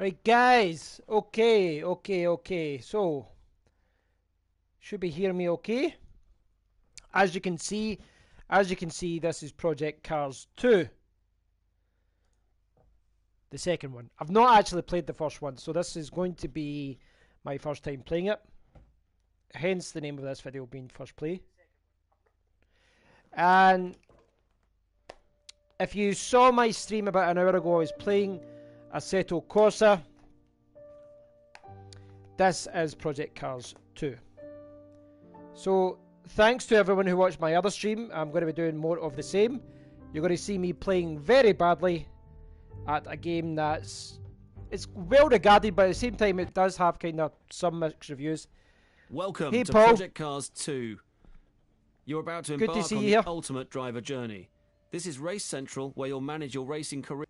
Right, guys. Okay. So, should be hearing me okay? As you can see, this is Project Cars 2, the second one. I've not actually played the first one, so this is going to be my first time playing it. Hence the name of this video being First Play. And if you saw my stream about an hour ago, I was playing Assetto Corsa. This is Project Cars 2. So, thanks to everyone who watched my other stream. I'm going to be doing more of the same. You're going to see me playing very badly at a game it's well regarded, but at the same time it does have kind of some mixed reviews. Welcome hey, to Paul. Project Cars 2. You're about to embark on the ultimate driver journey. This is Race Central, where you'll manage your racing career.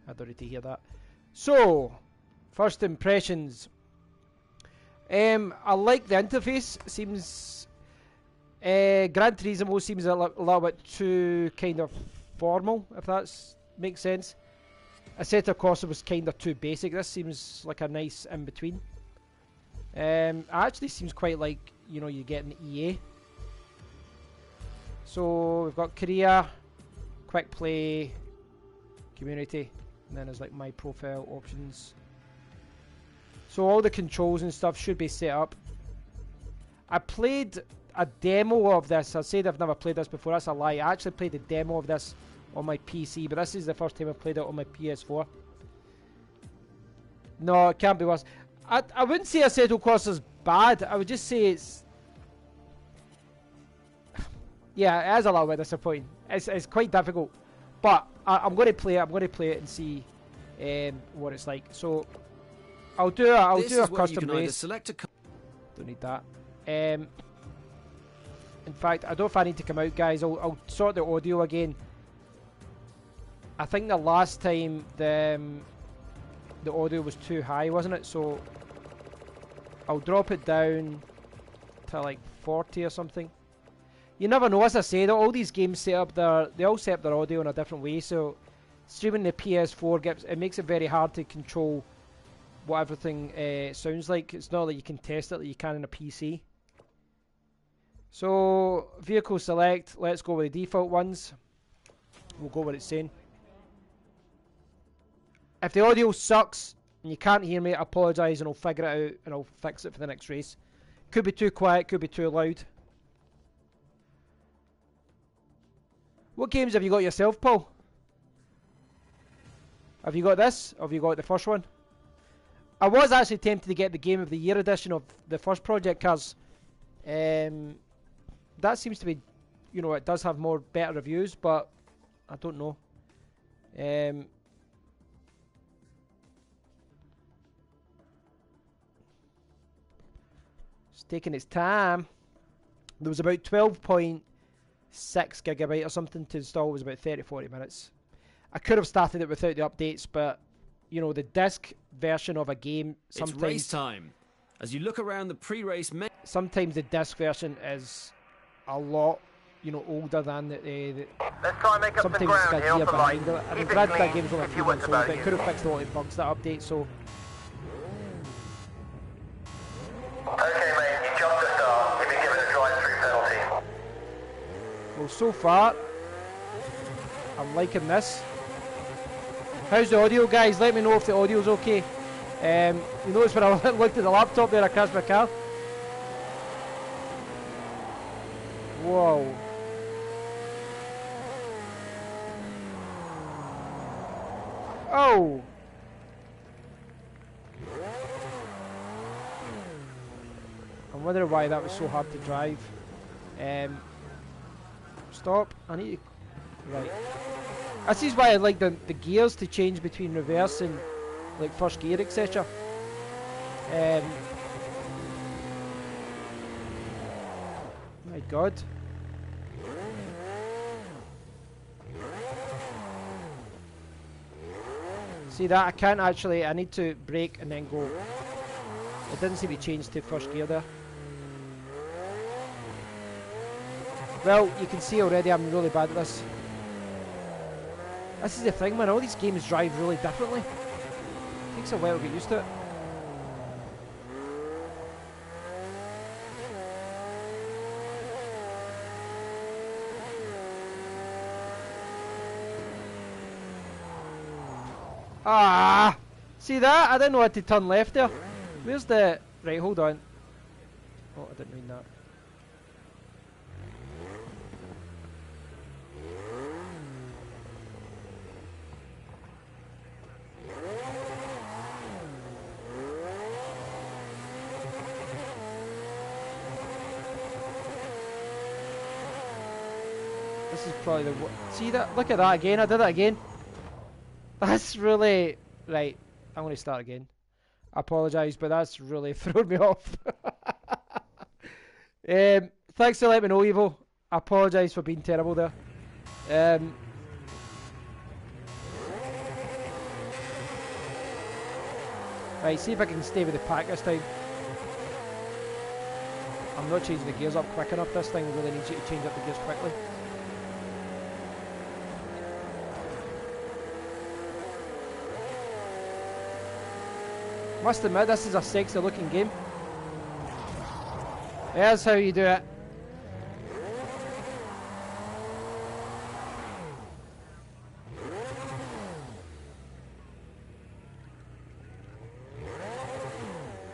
I don't need to hear that. So, first impressions. I like the interface. Seems Gran Turismo seems a little bit too kind of formal, if that makes sense. Assetto Corsa was kind of too basic. This seems like a nice in between. It actually seems quite like, you know, you get an EA. So we've got career, quick play, community, and then there's like my profile options. So all the controls and stuff should be set up. I played a demo of this. I said I've never played this before. That's a lie. I actually played a demo of this on my PC, but this is the first time I've played it on my PS4. No, it can't be worse. I wouldn't say Assetto Corsa's bad. I would just say it's... yeah, it is a little bit disappointing. It's quite difficult. But I'm going to play it. I'm going to play it and see what it's like. So... I'll do a custom race. Don't need that. In fact, I don't know if I need to come out, guys. I'll sort the audio again. I think the last time the audio was too high, wasn't it? So I'll drop it down to like 40 or something. You never know. As I say, all these games they all set up their audio in a different way. So streaming the PS4 makes it very hard to control what everything sounds like. It's not like you can test it like you can in a PC. So, vehicle select, let's go with the default ones. We'll go with it's saying. If the audio sucks and you can't hear me, I apologise and I'll figure it out and I'll fix it for the next race. Could be too quiet, could be too loud. What games have you got yourself, Paul? Have you got this? Or have you got the first one? I was actually tempted to get the Game of the Year edition of the first Project Cars. That seems to be, you know, it does have more better reviews, but I don't know. It's taking its time. There was about 12.6 gigabyte or something to install. It was about 30-40 minutes. I could have started it without the updates, but you know, the disc version of a game sometimes... It's race time. As you look around the pre-race... sometimes the disc version is a lot, you know, older than the Let's try and make up some ground here for light. I mean, granted that game's only 3 months old, but it could have fixed a lot of bugs, that update, so... Okay, mate, you jumped the start. You've been given a drive-through penalty. Well, so far, I'm liking this. How's the audio, guys? Let me know if the audio's okay. You notice when I looked at the laptop there, I crashed my car. Whoa. Oh! I'm wondering why that was so hard to drive. Stop. I need to... Right. This is why I like the gears to change between reverse and like first gear, etc. My god. See that? I can't actually, I need to brake and then go. It didn't seem to change to first gear there. Well, you can see already I'm really bad at this. This is the thing, man, all these games drive really differently. Takes a while to get used to it. Ah! See that? I didn't know how to turn left there. Where's the... Right, hold on. Oh, I didn't mean that. This is probably the... See that? Look at that again. I did it again. That's really... Right, I'm going to start again. I apologise, but that's really thrown me off. Thanks for letting me know, Evo. I apologise for being terrible there. Right, see if I can stay with the pack this time. I'm not changing the gears up quick enough. This thing really needs you to change up the gears quickly. Must admit, this is a sexy looking game. Here's how you do it.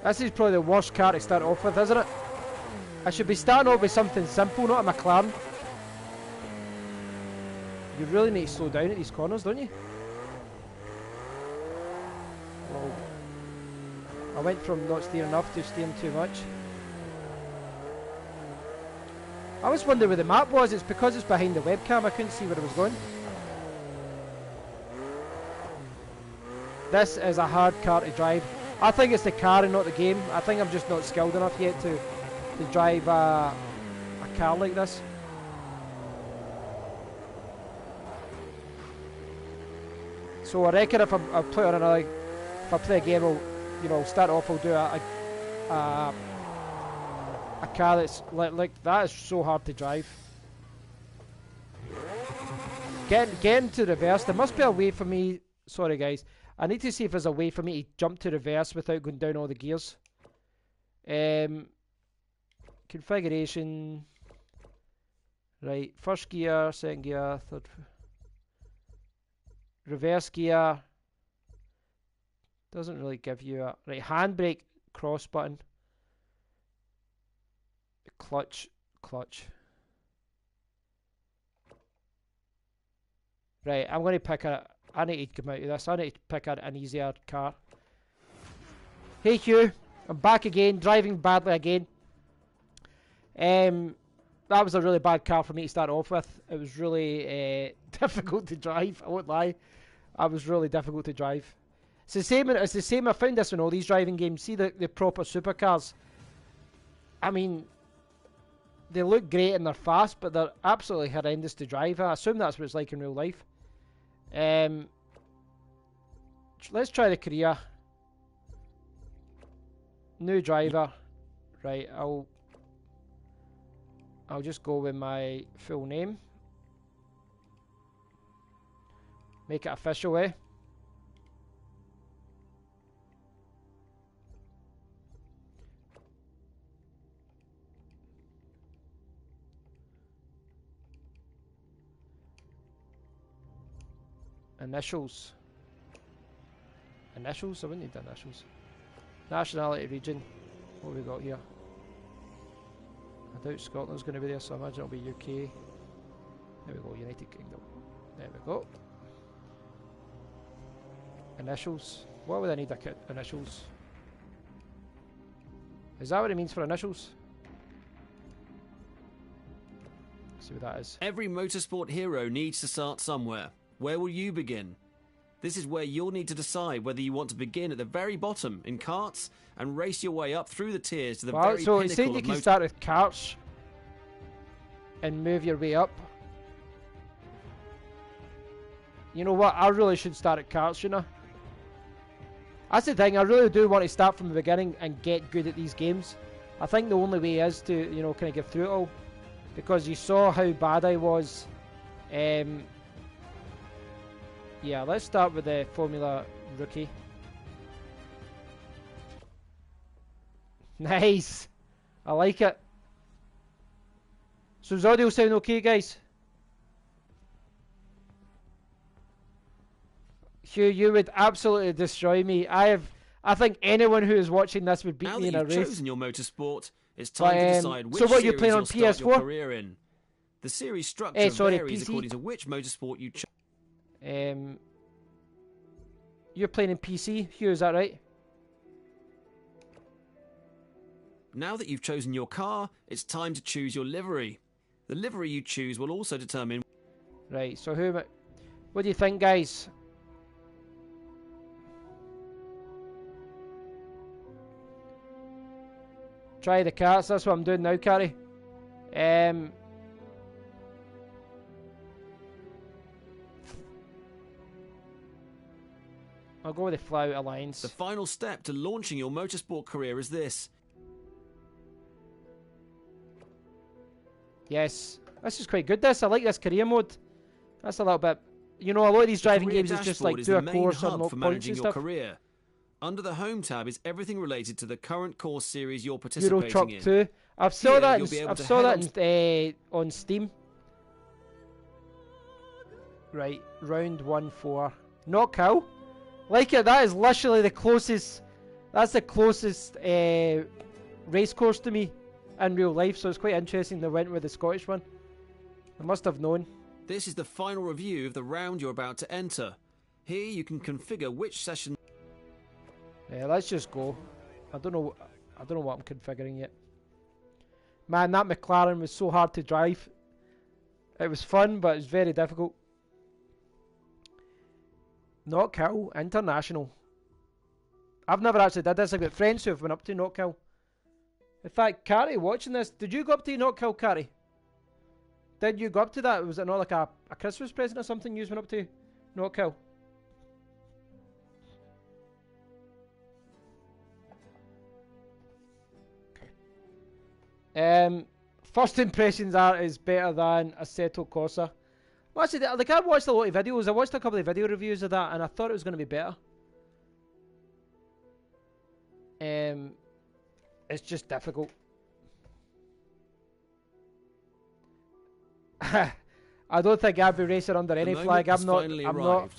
This is probably the worst car to start off with, isn't it? I should be starting off with something simple, not a McLaren. You really need to slow down at these corners, don't you? Well, I went from not steering enough to steering too much. I was wondering where the map was. It's because it's behind the webcam. I couldn't see where it was going. This is a hard car to drive. I think it's the car and not the game. I think I'm just not skilled enough yet to drive a car like this. So I reckon if I play on another, if I play a game, I'll start off. I'll do a car that's like that is so hard to drive. Getting to reverse. There must be a way for me. Sorry guys, I need to see if there's a way for me to jump to reverse without going down all the gears. Configuration. Right, first gear, second gear, third. Reverse gear. Doesn't really give you a... Right, handbrake, cross button. Clutch. Right, I'm going to pick a... I need to come out of this. I need to pick an easier car. Hey Hugh, I'm back again, driving badly again. That was a really bad car for me to start off with. It was really difficult to drive, I won't lie. It was really difficult to drive. It's the same, I found this in all these driving games. See the proper supercars. I mean, they look great and they're fast, but they're absolutely horrendous to drive. I assume that's what it's like in real life. Let's try the career. New driver. Right, I'll just go with my full name. Make it official, eh? Initials. Initials? I wouldn't need initials. Nationality, region. What have we got here? I doubt Scotland's going to be there, so I imagine it'll be UK. There we go, United Kingdom. There we go. Initials. What would I need initials? Is that what it means for initials? Let's see what that is. Every motorsport hero needs to start somewhere. Where will you begin? This is where you'll need to decide whether you want to begin at the very bottom in karts and race your way up through the tiers to the very pinnacle of motorsport. So it's saying you can start with karts and move your way up. You know what? I really should start at karts, you know. That's the thing. I really do want to start from the beginning and get good at these games. I think the only way is to, you know, kind of get through it all, because you saw how bad I was. Yeah, let's start with the Formula Rookie. Nice. I like it. So does audio sound okay, guys? Hugh, you would absolutely destroy me. I think anyone who is watching this would beat me in a race. Now that you've chosen your motorsport, it's time to decide which so what, you're playing on series you'll start PS4? your career in. The series structure varies PC? according to which motorsport you choose. You're playing in PC, Hugh, is that right? Now that you've chosen your car, it's time to choose your livery. The livery you choose will also determine... Right, so who am I... What do you think, guys? Try the cars, that's what I'm doing now, Carrie. I'll go with the Fly Out Alliance. The final step to launching your motorsport career is this. Yes, this is quite good. I like this career mode. That's a little bit... You know, a lot of these driving games is just like do a course or not points and stuff. Career. Under the Home tab is everything related to the current course series you're participating Euro Truck in. 2. I've saw that on Steam. Right, round 1-4. Not cow. Like it, that is literally the closest... That's the closest race course to me in real life, so it's quite interesting they went with the Scottish one. I must have known. This is the final review of the round you're about to enter. Here you can configure which session... Yeah, let's just go. I don't know what I'm configuring yet. Man, that McLaren was so hard to drive. It was fun, but it was very difficult. Not Kill International. I've never actually did this. I've got friends who have been up to Not Kill. In fact, Carrie, watching this, did you go up to Not Kill, Carrie? Did you go up to that? Was it not like a Christmas present or something you went up to Not Kill? First impressions are is better than Assetto Corsa. Well, actually, like I watched a lot of videos. I watched a couple of video reviews of that, and I thought it was going to be better. It's just difficult. I don't think I'd be racing under any flag. I'm not.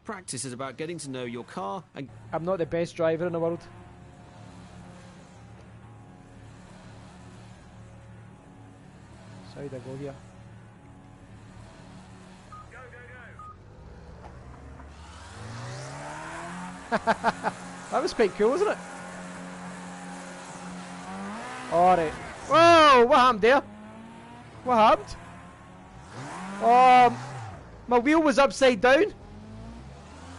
Practice is about getting to know your car, and I'm not the best driver in the world. Sorry to go here. That was quite cool, wasn't it? Alright. Whoa! What happened there? What happened? My wheel was upside down.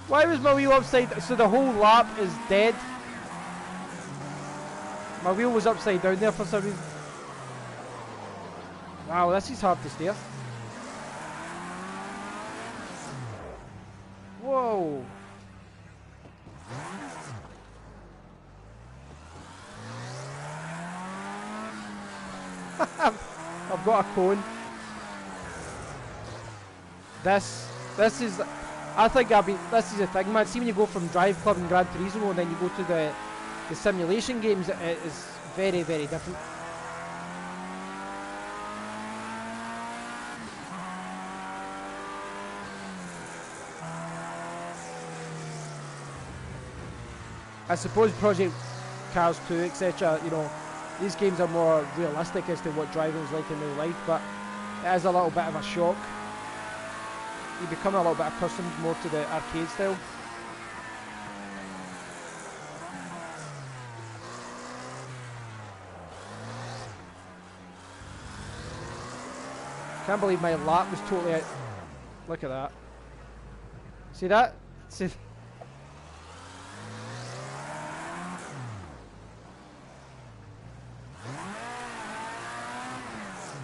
Why was my wheel upside down? So the whole lap is dead. My wheel was upside down there for some reason. Wow, this is hard to steer. Whoa. I've got a cone. This is, I think this is the thing, man. See, when you go from Drive Club and Gran Turismo and then you go to the simulation games, it is very, very different. I suppose Project Cars 2, etc., you know, these games are more realistic as to what driving is like in real life, but it is a little bit of a shock. You become a little bit accustomed more to the arcade style. Can't believe my lap was totally out. Look at that. See that? See.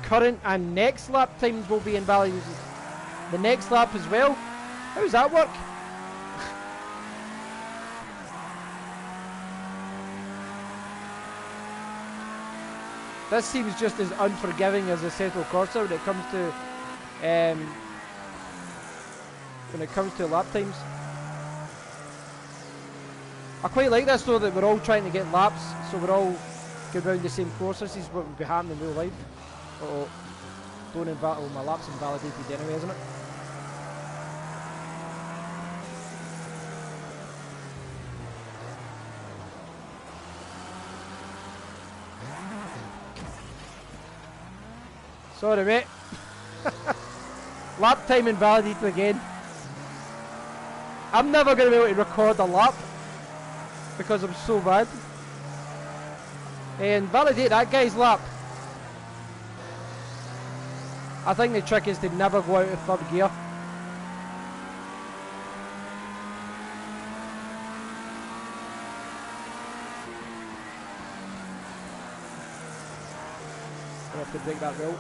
Current and next lap times will be invalidated. The next lap as well? How does that work? This seems just as unforgiving as Assetto Corsa when it comes to lap times. I quite like this though, that we're all trying to get laps, so we're all going around the same course. This is what would be happening in real life. Uh-oh. Don't invalidate. Oh, my lap's invalidated anyway, isn't it? Sorry, mate. Lap time invalidated again. I'm never going to be able to record a lap because I'm so bad. And validate that guy's lap. I think the trick is to never go out of third gear. I have to break that rule.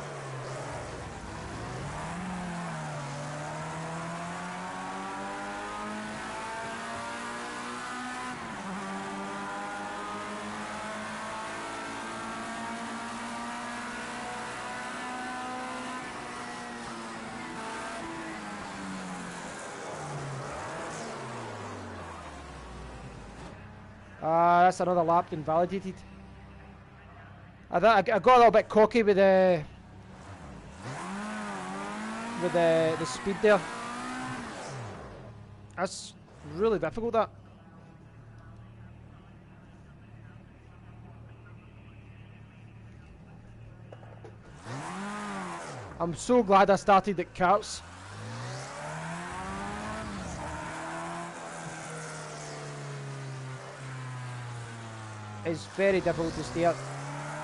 That's another lap invalidated. I got a little bit cocky with the speed there. That's really difficult, that. I'm so glad I started at karts. It's very difficult to steer.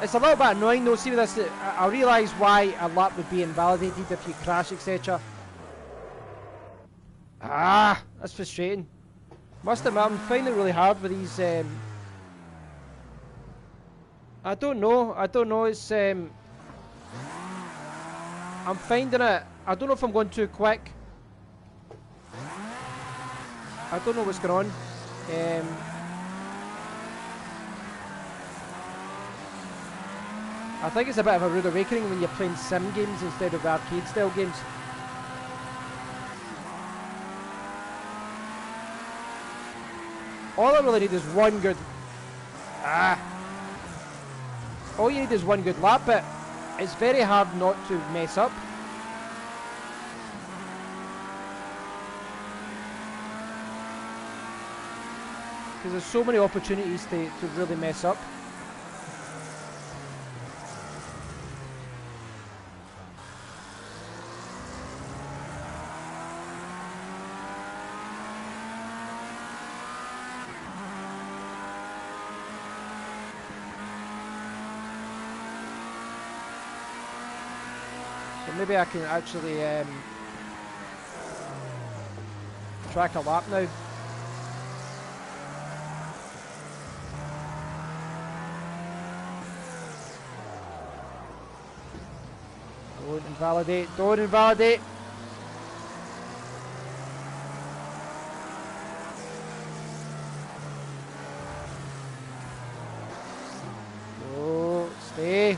It's a little bit annoying though. See with this, I realise why a lap would be invalidated if you crash, etc. Ah, that's frustrating. Must admit, I'm finding it really hard with these. I don't know. It's I'm finding it. I don't know if I'm going too quick. I don't know what's going on. I think it's a bit of a rude awakening when you're playing sim games instead of arcade style games. All I really need is one good... All you need is one good lap, but it's very hard not to mess up. Because there's so many opportunities to really mess up. Maybe I can actually track a lap now. Don't invalidate, don't invalidate. Oh, stay.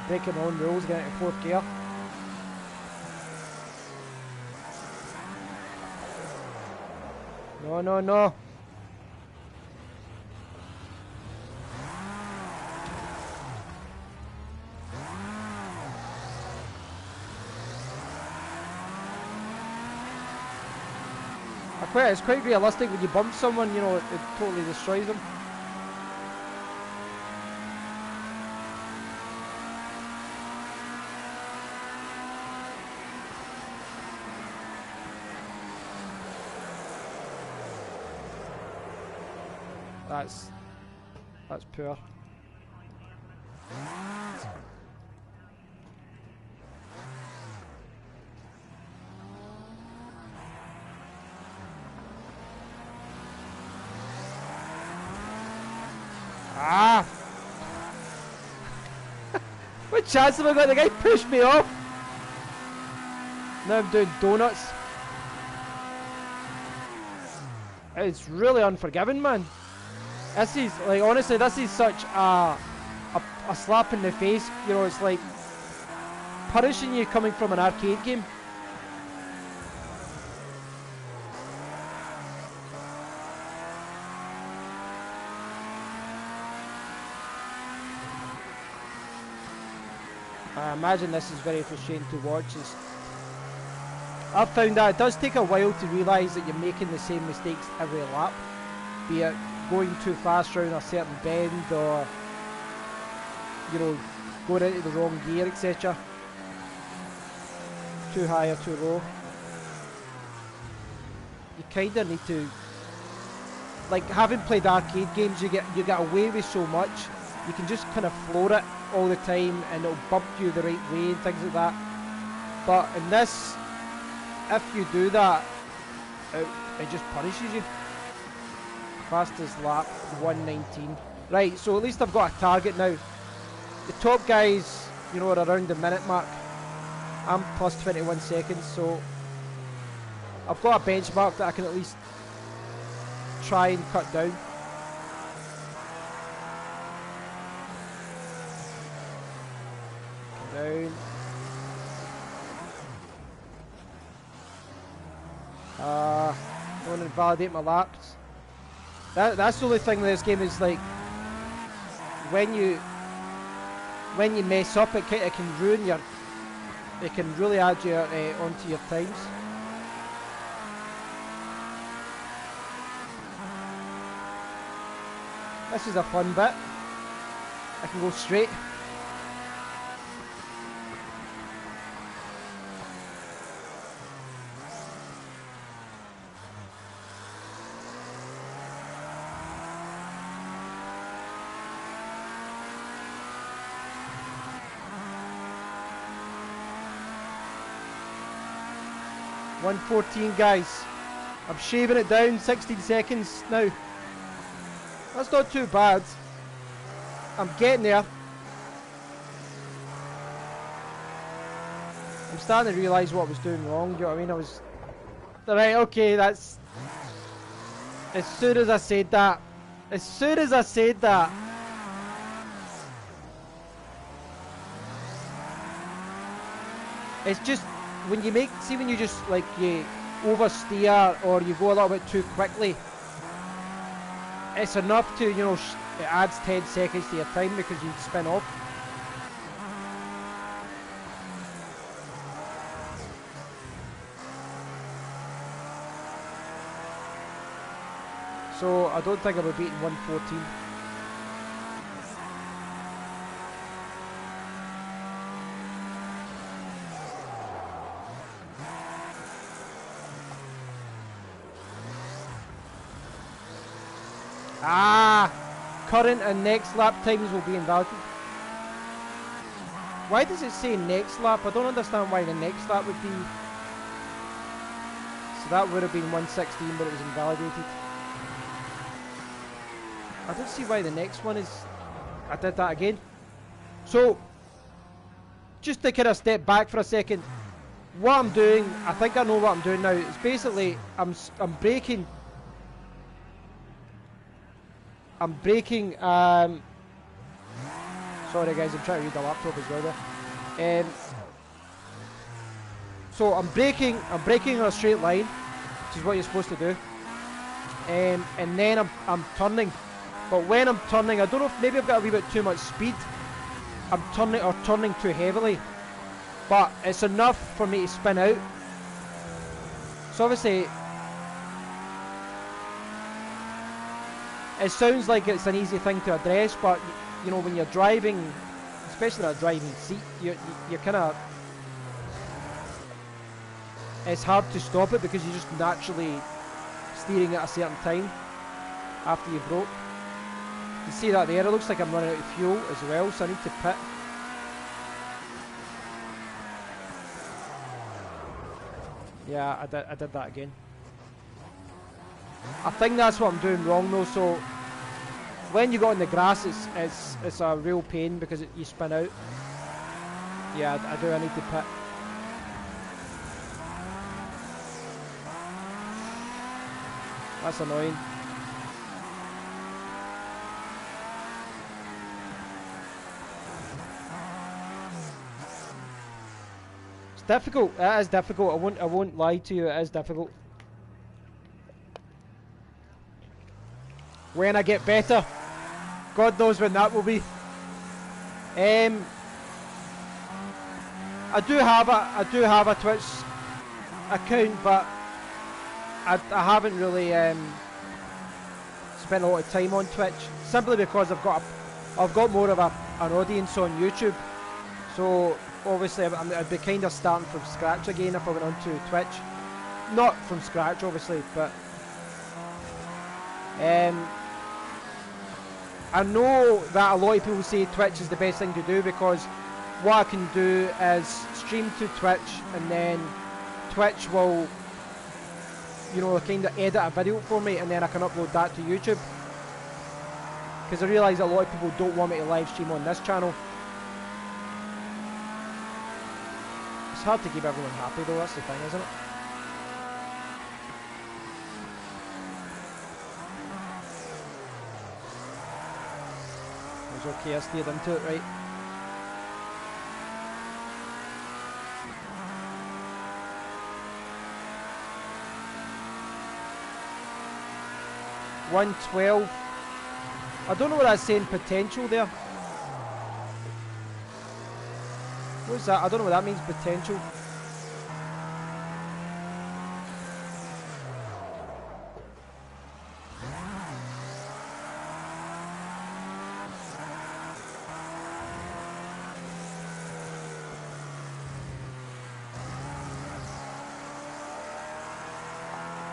Breaking my own rules, getting into fourth gear. No, no, no. It's quite realistic when you bump someone, you know, it totally destroys them. That's poor. Ah! What chance have I got? The guy pushed me off. Now I'm doing donuts. it's really unforgiving, man. This is, like, honestly, this is such a slap in the face. You know, it's like punishing you coming from an arcade game. I imagine this is very frustrating to watch. I've found that it does take a while to realise that you're making the same mistakes every lap, be it going too fast around a certain bend, or, you know, going into the wrong gear, etc. Too high or too low. You kinda need to, like, having played arcade games, you get away with so much. You can just kind of floor it all the time and it'll bump you the right way and things like that. But in this, if you do that, it just punishes you. Fastest lap, 1:19. Right, so at least I've got a target now. The top guys, you know, are around the minute mark. I'm plus 21 seconds, so I've got a benchmark that I can at least try and cut down. Down. Don't invalidate my laps. That's the only thing with this game is, like, when you mess up, it can ruin your. It can really add you onto your times. This is a fun bit. I can go straight. .114, guys. I'm shaving it down, 16 seconds now. That's not too bad. I'm getting there. I'm starting to realise what I was doing wrong, do you know what I mean? I was... Right, okay, that's... As soon as I said that... It's just... When you make... See when you just, like, you oversteer or you go a little bit too quickly, it's enough to, you know, it adds 10 seconds to your time because you spin off. So I don't think I'll be beating 114. Current and next lap times will be invalidated. Why does it say next lap? I don't understand why the next lap would be. So that would have been 116, but it was invalidated. I don't see why the next one is. I did that again. So, just to kind of step back for a second, what I'm doing, I think I know what I'm doing now. It's basically I'm braking. Sorry guys, I'm trying to read the laptop as well there. So I'm braking on a straight line, which is what you're supposed to do. And then I'm turning. But when I'm turning, I don't know if maybe I've got a wee bit too much speed. I'm turning too heavily. But it's enough for me to spin out. So obviously, it sounds like it's an easy thing to address, but you know, when you're driving, especially in a driving seat, you're kind of, it's hard to stop it because you're just naturally steering at a certain time after you broke. You see that there? It looks like I'm running out of fuel as well, so I need to pit. Yeah, I did that again. I think that's what I'm doing wrong though. So when you go in the grass, it's a real pain because you spin out. Yeah, I need to pit. That's annoying. It's difficult. It is difficult. I won't lie to you. It is difficult. When I get better, God knows when that will be. I do have a Twitch account, but I haven't really spent a lot of time on Twitch, simply because I've got more of an audience on YouTube. So obviously I'd be kind of starting from scratch again if I went onto Twitch. Not from scratch, obviously, but I know that a lot of people say Twitch is the best thing to do, because what I can do is stream to Twitch, and then Twitch will, you know, kind of edit a video for me, and then I can upload that to YouTube. Because I realise a lot of people don't want me to live stream on this channel. It's hard to keep everyone happy though, that's the thing, isn't it? It was okay, I stayed into it right. $112. I don't know what that's saying, potential there. What's that? I don't know what that means, potential.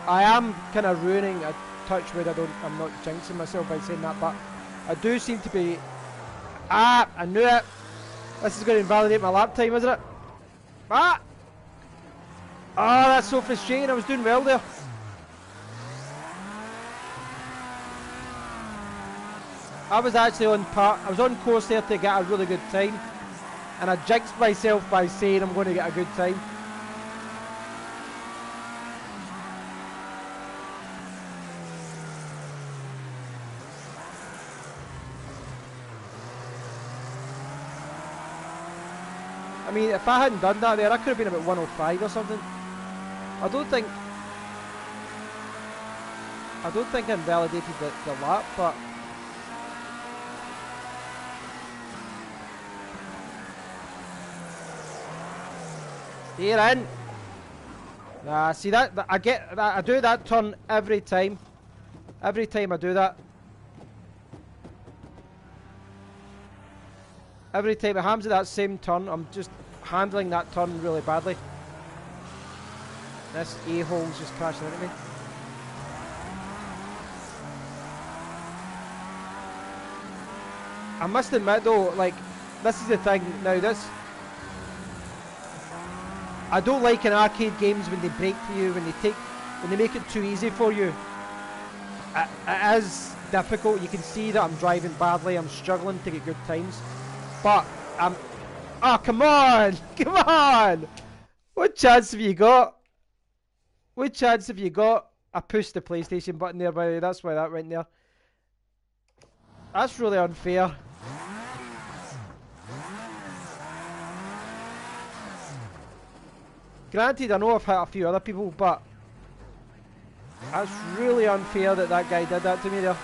I am kind of ruining a touch wood. I'm not jinxing myself by saying that, but I do seem to be. Ah, I knew it. This is going to invalidate my lap time, isn't it? Ah! Ah, that's so frustrating. I was doing well there. I was actually I was on course there to get a really good time, and I jinxed myself by saying I'm going to get a good time. I mean, if I hadn't done that there, I could have been about 105 or something. I don't think I invalidated the lap, but here in. Nah, see that I get that. I do that turn every time. Every time I do that. Every time it happens at that same turn, I'm just handling that turn really badly. This a-hole's just crashing into me. I must admit though, like, this is the thing, now this... I don't like in arcade games when they break for you, when they make it too easy for you. It is difficult, you can see that I'm driving badly, I'm struggling to get good times. But I'm... Oh, come on! Come on! What chance have you got? What chance have you got? I pushed the PlayStation button there, by the way. That's why that went there. That's really unfair. Granted, I know I've hit a few other people, but that's really unfair that that guy did that to me there.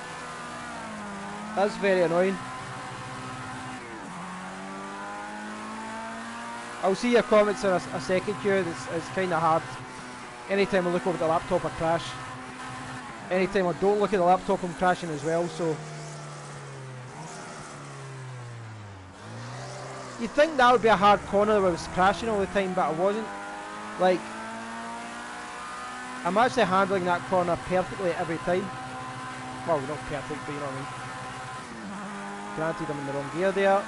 That's very annoying. I'll see your comments in a second here. It's kind of hard. Anytime I look over the laptop I crash. Anytime I don't look at the laptop I'm crashing as well, so... You'd think that would be a hard corner where I was crashing all the time, but I wasn't. Like... I'm actually handling that corner perfectly every time. Well, not perfect, but you know what I mean. Granted, I'm in the wrong gear there.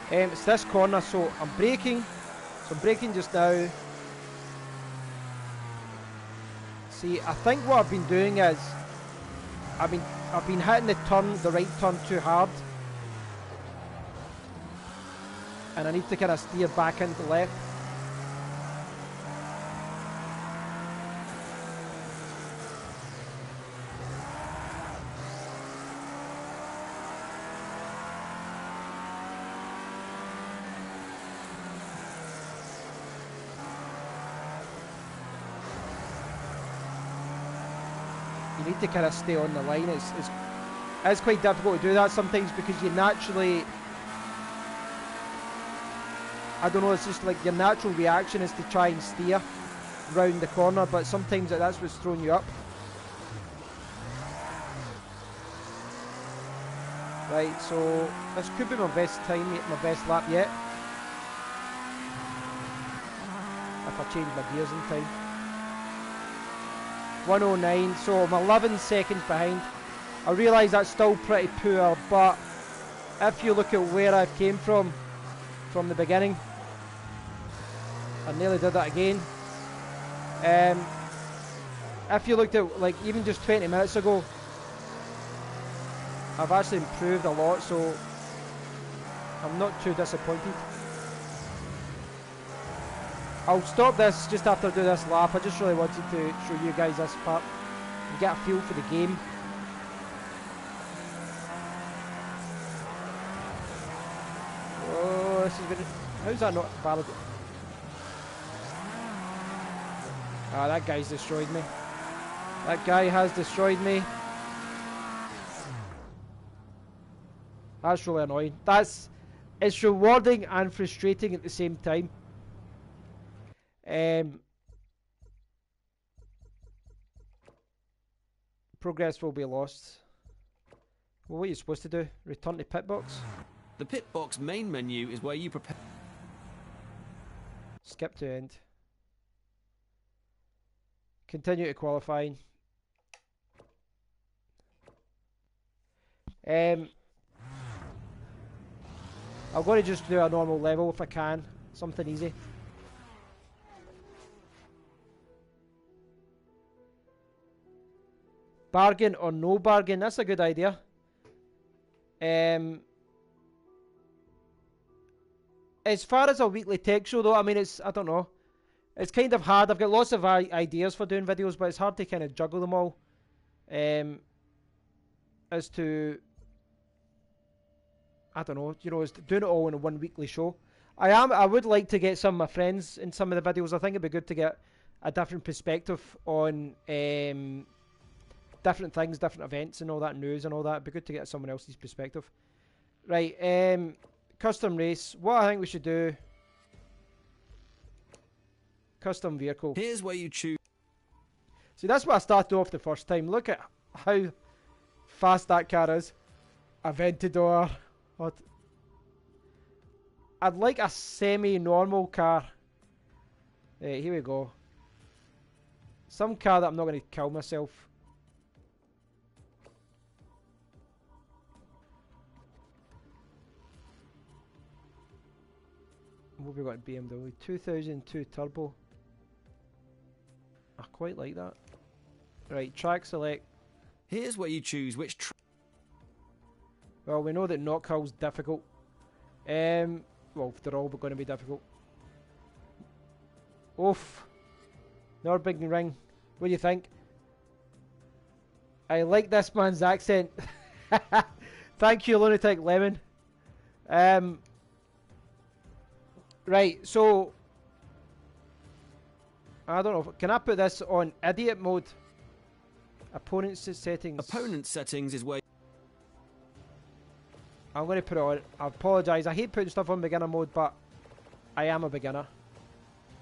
It's this corner, so I'm braking. So I'm braking just now. See, I think what I've been doing is I've been hitting the right turn too hard, and I need to kind of steer back into left. you need to kind of stay on the line. It's quite difficult to do that sometimes because you naturally, I don't know, it's just like your natural reaction is to try and steer round the corner, but sometimes that's what's throwing you up. Right, so this could be my best time, my best lap yet. If I change my gears in time. 109, so I'm 11 seconds behind. I realise that's still pretty poor, but if you look at where I came from the beginning, I nearly did that again. If you looked at like even just 20 minutes ago, I've actually improved a lot, so I'm not too disappointed. I'll stop this just after I do this lap. I just really wanted to show you guys this part and get a feel for the game. Oh, this is gonna... How's that not valid? Ah, that guy's destroyed me. That guy has destroyed me. That's really annoying. It's rewarding and frustrating at the same time. Progress will be lost. Well, what are you supposed to do? Return to pit box? The pit box main menu is where you prepare. Skip to end. Continue to qualifying. I'm going to just do a normal level if I can. Something easy. Bargain or no bargain? That's a good idea. As far as a weekly tech show though, I mean, I don't know. It's kind of hard. I've got lots of ideas for doing videos, but it's hard to kind of juggle them all. As to... I don't know, you know, as doing it all in a one weekly show. I would like to get some of my friends in some of the videos. I think it'd be good to get a different perspective on different things, different events and all that, news and all that. It'd be good to get someone else's perspective. Right, custom race. What I think we should do... Custom vehicle. Here's where you choose. See, that's what I started off the first time. Look at how fast that car is. Aventador. What? I'd like a semi-normal car. Here we go. Some car that I'm not going to kill myself. What have we got in BMW? 2002 Turbo. I quite like that. Right, track select. Here's where you choose which well, we know that Knockhill's difficult. Well, they're all going to be difficult. Oof. Nürburgring. What do you think? I like this man's accent. Thank you, Lunatic Lemon. Right, so... I don't know. Can I put this on idiot mode? Opponent settings. Opponent settings is where... I'm going to put it on. I apologise. I hate putting stuff on beginner mode, but I am a beginner.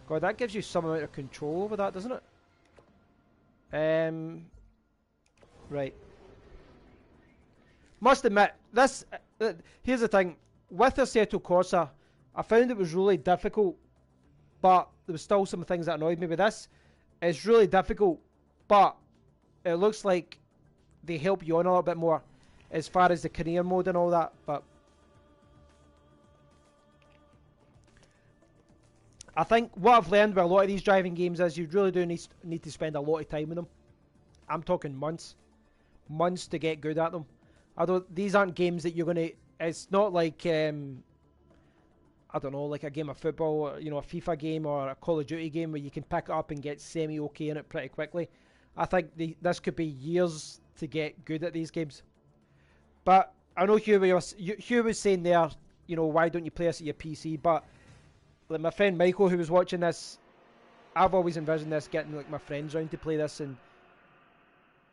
God, that gives you some amount of control over that, doesn't it? Right. Must admit, this... here's the thing. With Assetto Corsa, I found it was really difficult, but there was still some things that annoyed me with this. It's really difficult, but it looks like they help you on a little bit more as far as the career mode and all that, but I think what I've learned with a lot of these driving games is you really do need to spend a lot of time with them. I'm talking months to get good at them. Although these aren't games that you're going to, it's not like I don't know, like a game of football, or, you know, a FIFA game or a Call of Duty game where you can pick it up and get semi-okay in it pretty quickly. I think this could be years to get good at these games. But I know Hugh was saying there, you know, why don't you play this at your PC? But like my friend Michael, who was watching this, I've always envisioned this getting like my friends round to play this, and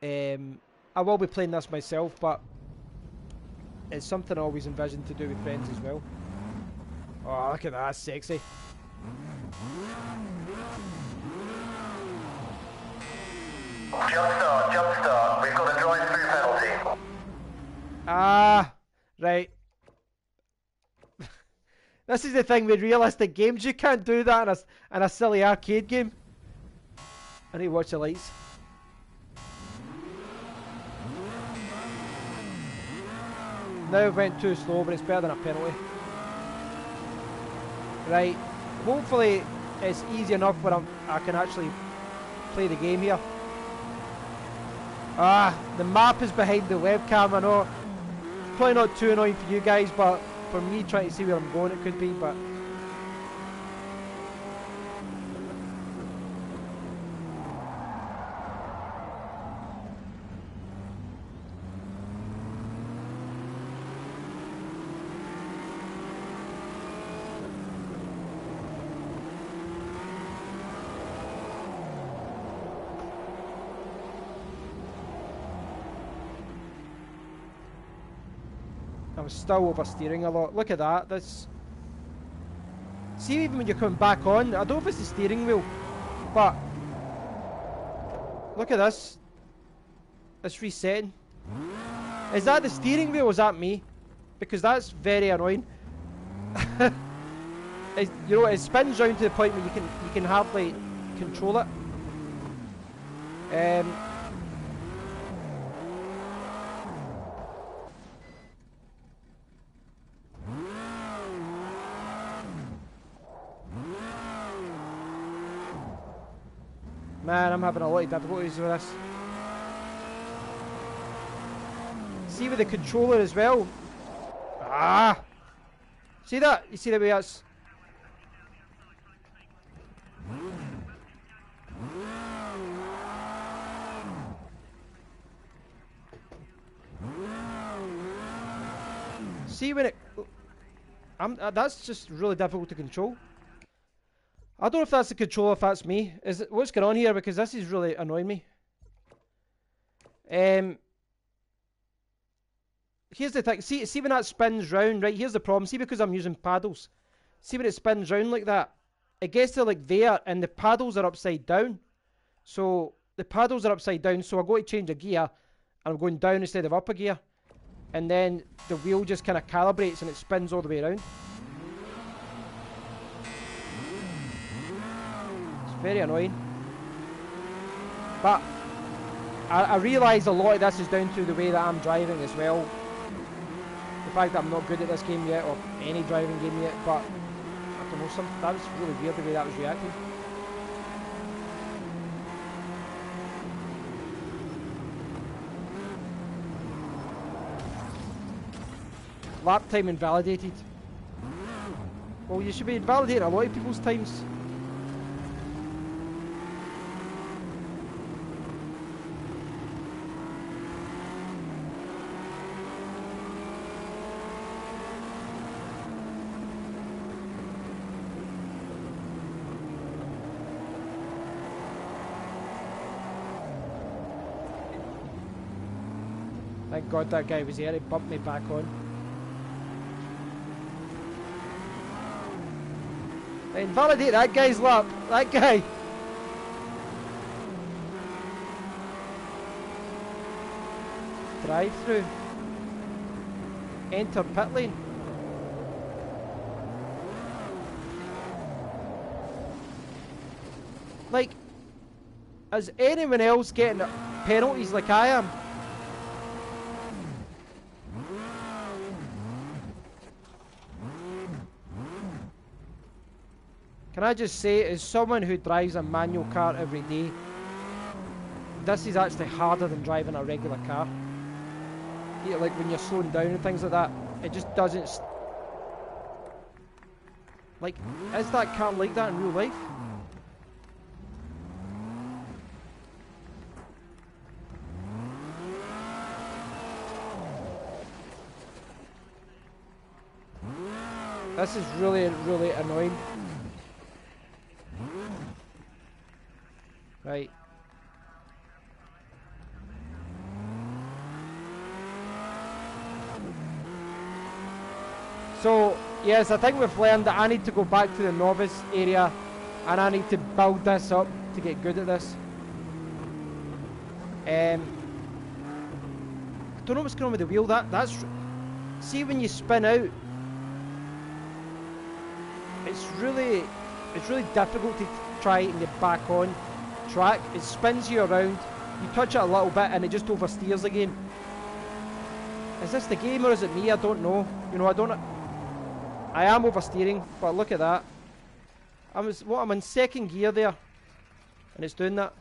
I will be playing this myself, but it's something I always envisioned to do with friends as well. Oh, look at that, that's sexy. Jump start. We've got a drive-through penalty. Ah, right. This is the thing with realistic games, you can't do that in a silly arcade game. I need to watch the lights. Now it went too slow, but it's better than a penalty. Right, hopefully it's easy enough where I can actually play the game here. Ah, the map is behind the webcam, I know. Probably not too annoying for you guys, but for me trying to see where I'm going it could be, but... I'm still oversteering a lot. Look at that. That's... See, even when you're coming back on, I don't know if it's the steering wheel, but look at this. It's resetting. Is that the steering wheel or is that me? Because that's very annoying. You know, it spins round to the point where you can hardly control it. Man, I'm having a lot of difficulties with this. See with the controller as well. Ah! See that? You see the way that's... See when it... that's just really difficult to control. I don't know if that's the controller, if that's me. What's going on here? Because this is really annoying me. Here's the thing. See when that spins round, right? Here's the problem. See, because I'm using paddles. See when it spins round like that? It gets to like there, and the paddles are upside down. So the paddles are upside down. So I go to change a gear, and I'm going down instead of up a gear, and then the wheel just kind of calibrates and it spins all the way around. Very annoying. But I realise a lot of this is down to the way that I'm driving as well. The fact that I'm not good at this game yet, or any driving game yet, but I don't know, that was really weird the way that was reacting. Lap time invalidated. Well, you should be invalidating a lot of people's times. Thank God that guy was there, he bumped me back on. Invalidate that guy's lap, that guy! Drive through. Enter pit lane. Like, is anyone else getting penalties like I am? Can I just say, as someone who drives a manual car every day, this is actually harder than driving a regular car. Yeah, like when you're slowing down and things like that, it just doesn't... Like, is that car like that in real life? This is really, really annoying. Right. So, yes, I think we've learned that I need to go back to the novice area and I need to build this up to get good at this. I don't know what's going on with the wheel. That's... See, when you spin out, it's really difficult to try and get back on track. It spins you around. You touch it a little bit and it just oversteers again. Is this the game or is it me? I don't know. You know, I am oversteering, but look at that. I'm in second gear there, and it's doing that.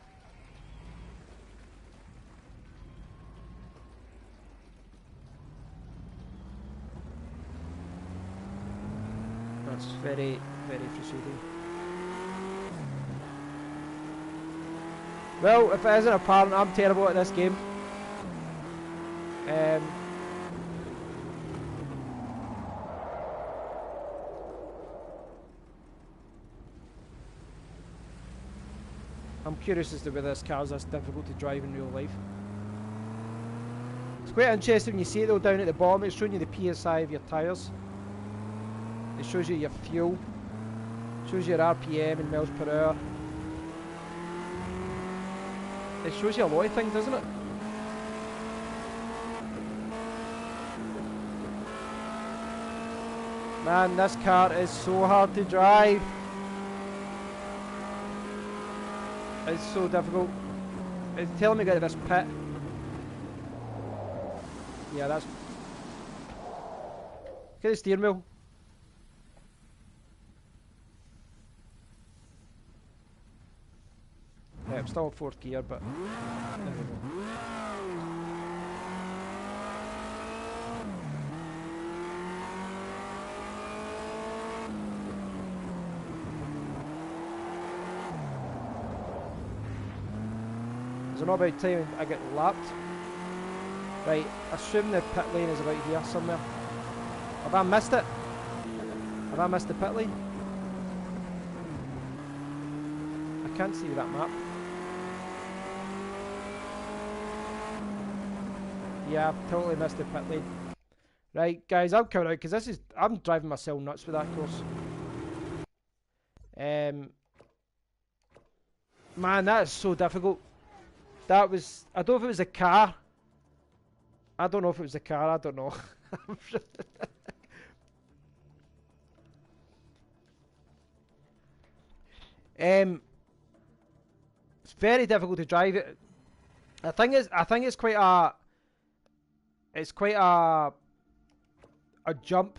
That's very, very frustrating. Well, if it isn't apparent, I'm terrible at this game. I'm curious as to whether this car is this difficult to drive in real life. It's quite interesting when you see it though down at the bottom. It's showing you the PSI of your tyres. It shows you your fuel. It shows you your RPM in miles per hour. It shows you a lot of things, doesn't it? Man, this car is so hard to drive. It's so difficult. It's telling me to go to this pit. Yeah, that's... Get the steering wheel. Yeah, I'm still in fourth gear, but... There we go. Is it not about time I get lapped? Right, assume the pit lane is about here somewhere. Have I missed it? Have I missed the pit lane? I can't see that map. Yeah, I've totally missed the pit lane. Right, guys, I'm coming out because I'm driving myself nuts with that course. Man, that is so difficult. That was... I don't know if it was a car. I don't know if it was a car. I don't know. It's very difficult to drive it. I think it's quite a... It's quite a jump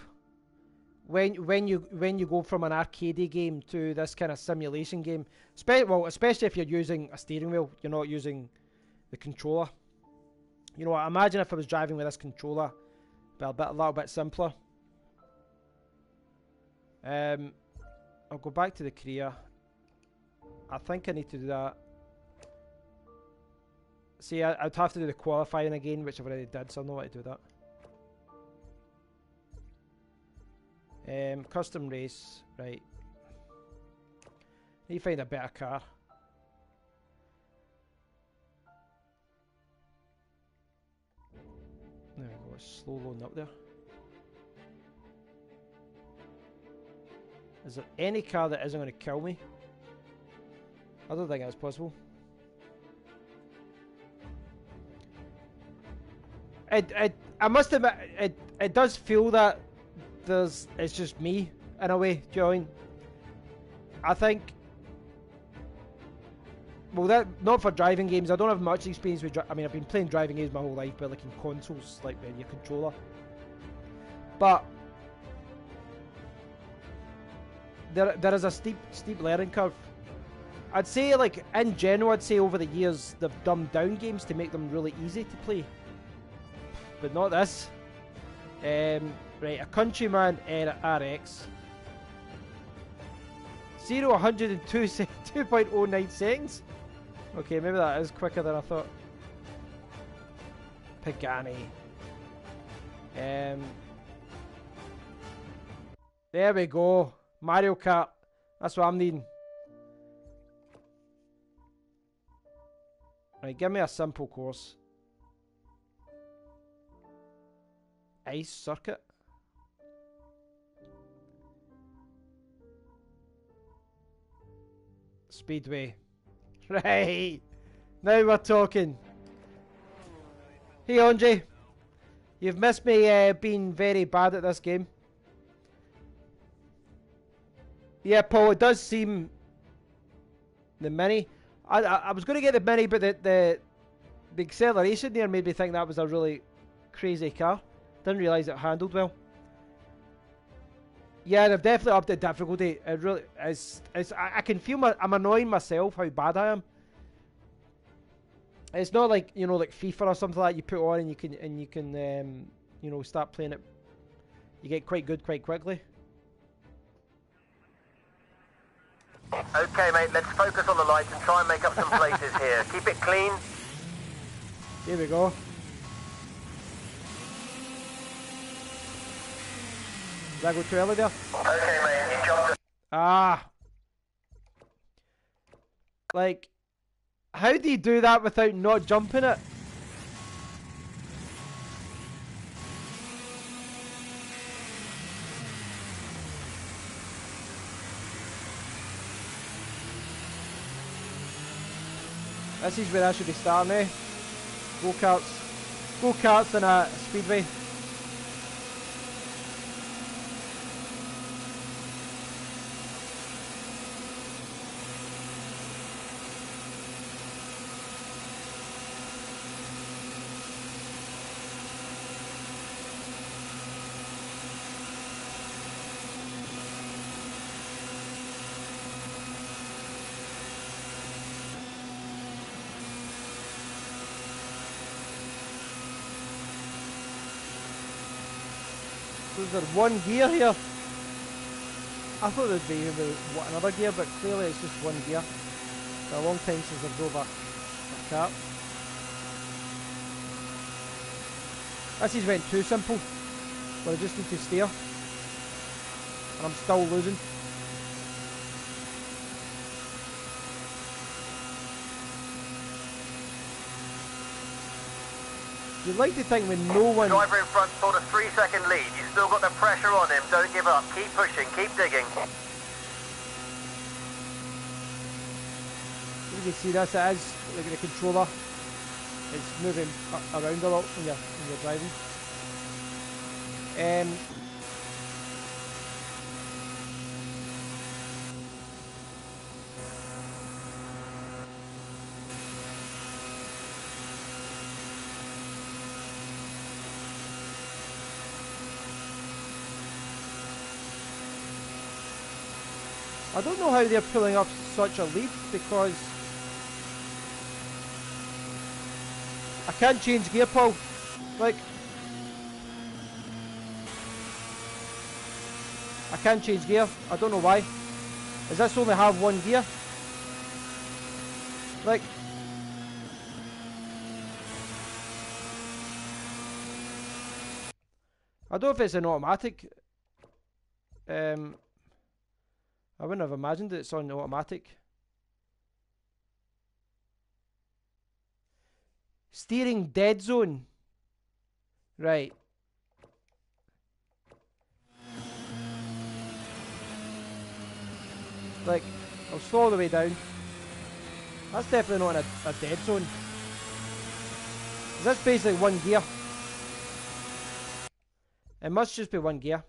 when you go from an arcade game to this kind of simulation game. Especially if you're using a steering wheel, you're not using the controller. You know, imagine if I was driving with this controller, but a little bit simpler. I'll go back to the career. I think I need to do that. See, I'd have to do the qualifying again, which I've already did, so I know how to do that. Custom race, right. Need to find a better car. There we go, it's slow loading up there. Is there any car that isn't going to kill me? I don't think that's possible. I must admit, it does feel that it's just me in a way, do you know what I mean? I think, well, that not for driving games. I don't have much experience with. I mean, I've been playing driving games my whole life, but like in consoles, like with your controller. But there is a steep learning curve. I'd say, like in general, I'd say over the years they've dumbed down games to make them really easy to play. But not this. Right, a Countryman RX. 0-102 2.09 seconds. Okay, maybe that is quicker than I thought. Pagani. There we go. Mario Kart. That's what I'm needing. Right, give me a simple course. Ice circuit. Speedway. Right. Now we're talking. Hey Andre. You've missed me being very bad at this game. Yeah, Paul, it does seem... The Mini. I was going to get the Mini, but the acceleration there made me think that was a really crazy car. Didn't realise it handled well. Yeah, and I've definitely upped the difficulty. It really is. I can feel I'm annoying myself how bad I am. It's not like, you know, like FIFA or something like that you put on and you can you know, start playing it. You get quite good quite quickly. Okay, mate, let's focus on the lights and try and make up some places here. Keep it clean. Here we go. Did I go too early there? Okay, mate, you jumped. Ah. Like, how do you do that without not jumping it? This is where I should be starting, eh? Go-karts. Go-karts in a speedway. Is there one gear here? I thought there'd be another gear, but clearly it's just one gear. It's been a long time since I've drove a kart. This is went too simple, where I just need to steer. And I'm still losing. You'd like to think when no one... Driver in front sort of 3-second lead. You've still got the pressure on him. Don't give up. Keep pushing. Keep digging. You can see this, it is, look at the controller. It's moving around a lot when you're driving. I don't know how they're pulling up such a lead because I can't change gear, Paul. Like, I can't change gear. I don't know why. Does this only have one gear? Like, I don't know if it's an automatic. I wouldn't have imagined it's on automatic. Steering dead zone. Right. Like, I'll slow the way down. That's definitely not in a dead zone. That's basically one gear. It must just be one gear.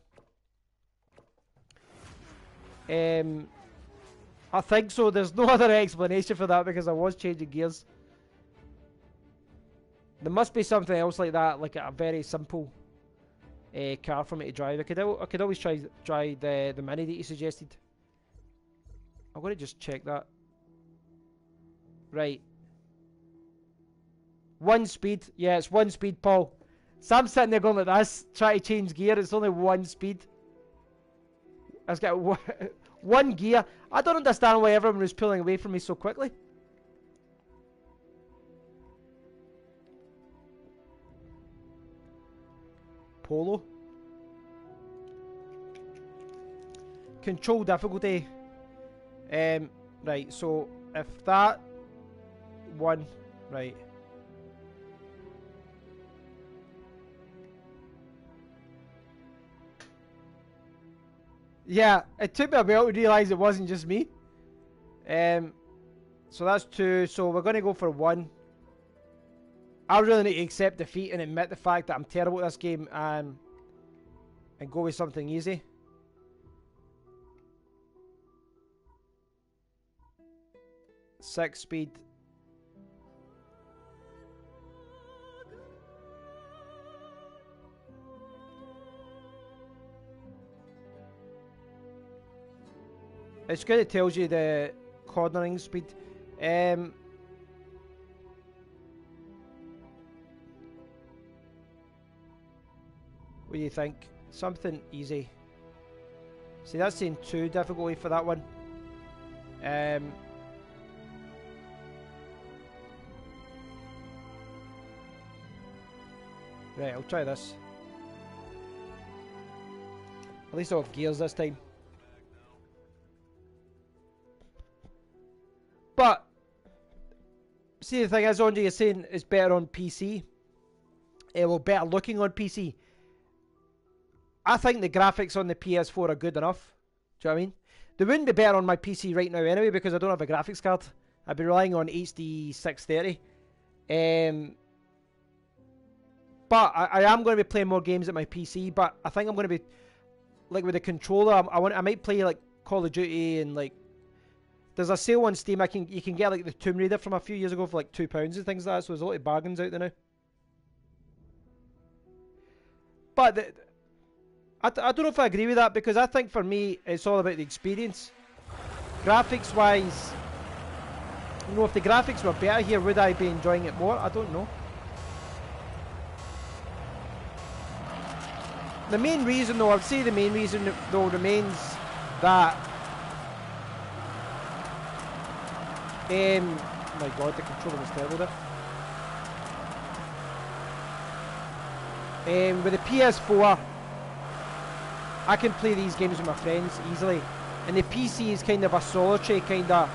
I think so. There's no other explanation for that because I was changing gears. There must be something else like that, like a very simple car for me to drive. I could always try the Mini that you suggested. I'm going to just check that. Right. One speed. Yeah, it's one speed, Paul. So I'm sitting there going like this, trying to change gear. It's only one speed. I've got one gear. I don't understand why everyone was pulling away from me so quickly. Polo. Control difficulty. Right, so if that one, right. Yeah, it took me a while to realise it wasn't just me. So that's 2. So we're going to go for 1. I really need to accept defeat and admit the fact that I'm terrible at this game and go with something easy. Six speed. It's good, it tells you the cornering speed. What do you think? Something easy. See, that's saying 2 difficulty for that one. Right, I'll try this. At least I'll have gears this time. But, see, the thing is, Andre is saying it's better on PC. Well, better looking on PC. I think the graphics on the PS4 are good enough. Do you know what I mean? They wouldn't be better on my PC right now anyway because I don't have a graphics card. I'd be relying on HD 630. But I am going to be playing more games at my PC. But I think I'm going to be, like with the controller, I might play like Call of Duty and like. There's a sale on Steam. You can get like the Tomb Raider from a few years ago for like £2 and things like that. So there's a lot of bargains out there now. But I don't know if I agree with that because I think for me it's all about the experience. Graphics wise, you know, if the graphics were better here, would I be enjoying it more? I don't know. The main reason though, I'd say the main reason though remains that oh my god, the controller was terrible there. With the PS4 I can play these games with my friends easily, and the PC is kind of a solitary kind of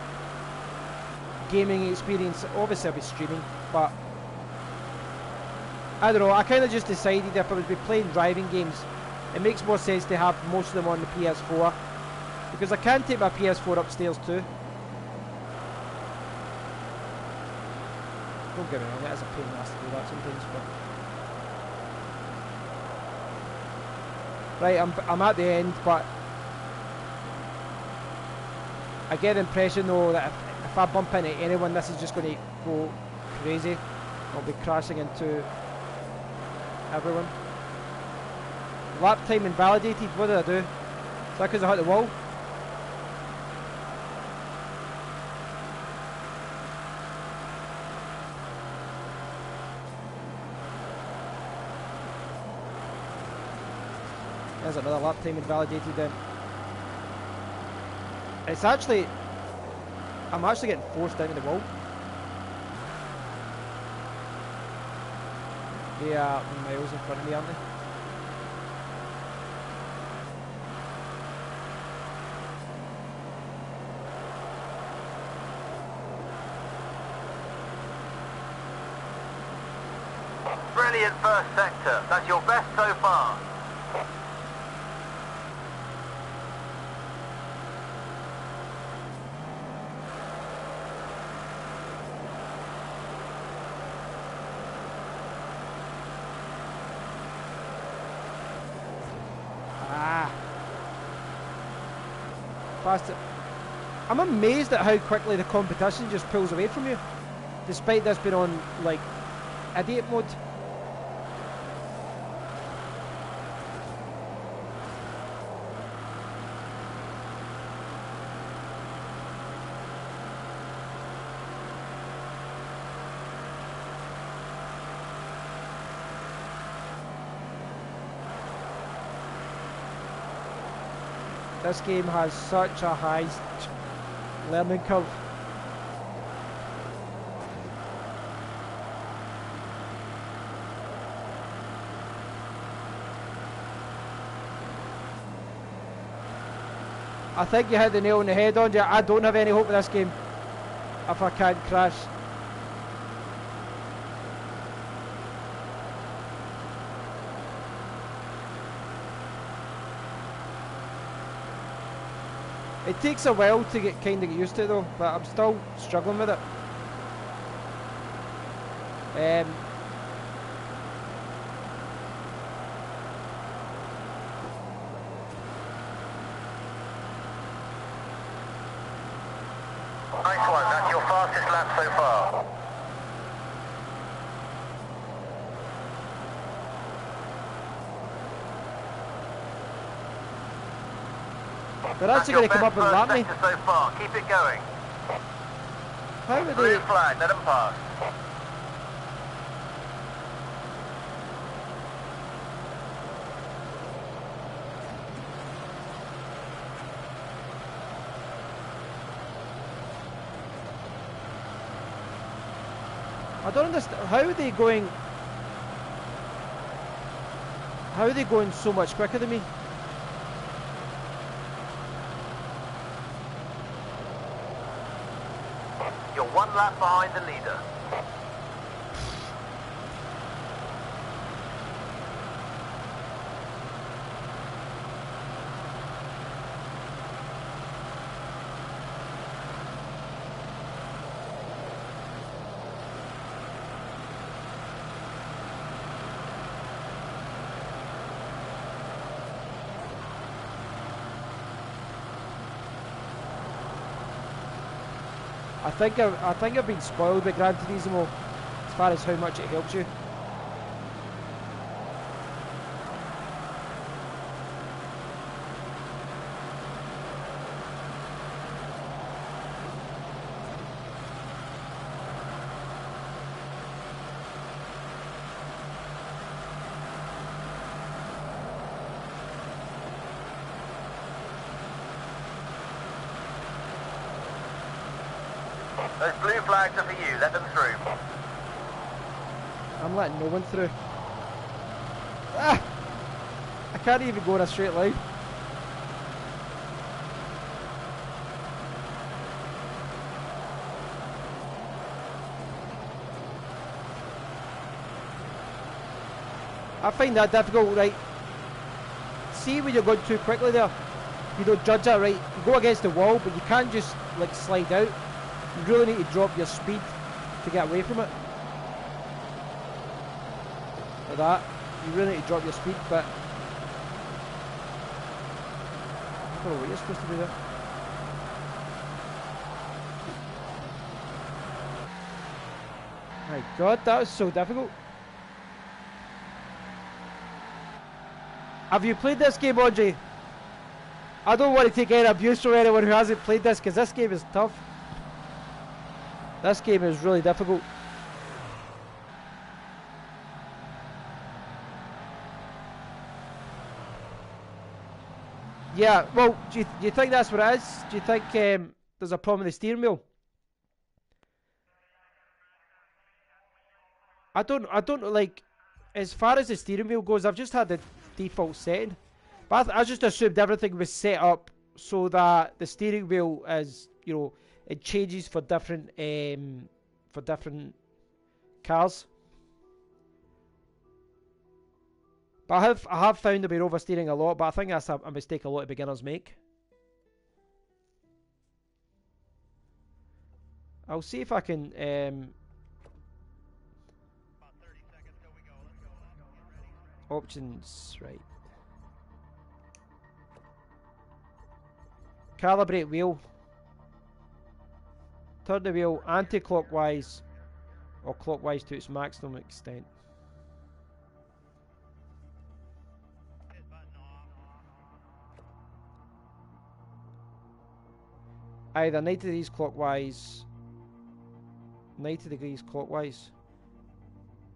gaming experience. Obviously I'll be streaming, but I don't know, I kind of just decided if I was playing driving games, it makes more sense to have most of them on the PS4, because I can take my PS4 upstairs too. Don't get me wrong, it is a pain in the ass to do that sometimes, but... Right, I'm at the end, but... I get the impression though that if I bump into anyone, this is just going to go crazy. I'll be crashing into everyone. Lap time invalidated, what did I do? Is that because I hit the wall? There's another lap time invalidated then. It's actually... I'm actually getting forced into the wall. They are miles in front of me, aren't they? Brilliant first sector. That's your best so far. Faster. I'm amazed at how quickly the competition just pulls away from you, despite this being on like idiot mode. This game has such a high learning curve. I think you hit the nail on the head, Andre. I don't have any hope with this game if I can't crash. It takes a while to get kind of used to it though, but I'm still struggling with it. Nice one, that's your fastest lap so far. They're actually going to come up and lap me. So far. Keep it going. How would Blue they... flag, let them pass. I don't understand. How are they going... How are they going so much quicker than me? You're one lap behind the leader. I think I've been spoiled by Gran Turismo as far as how much it helps you. Those blue flags are for you, let them through. I'm letting no one through. Ah! I can't even go in a straight line. I find that difficult, right? See when you're going too quickly there, you don't judge that, right? You go against the wall, but you can't just like slide out. You really need to drop your speed to get away from it. Like that. You really need to drop your speed, but I don't know what you're supposed to do there. My God, that was so difficult. Have you played this game, Andre? I don't want to take any abuse from anyone who hasn't played this, because this game is tough. This game is really difficult. Yeah, well, do you think that's what it is? Do you think there's a problem with the steering wheel? I don't like, as far as the steering wheel goes, I've just had the default setting. But I just assumed everything was set up so that the steering wheel is, you know, it changes for different cars. But I have found I've been oversteering a lot, but I think that's a mistake a lot of beginners make. I'll see if I can About 30 seconds till we go. Let's go. options, right. Calibrate wheel. Turn the wheel anti-clockwise or clockwise to its maximum extent. Either 90 degrees clockwise, 90 degrees clockwise,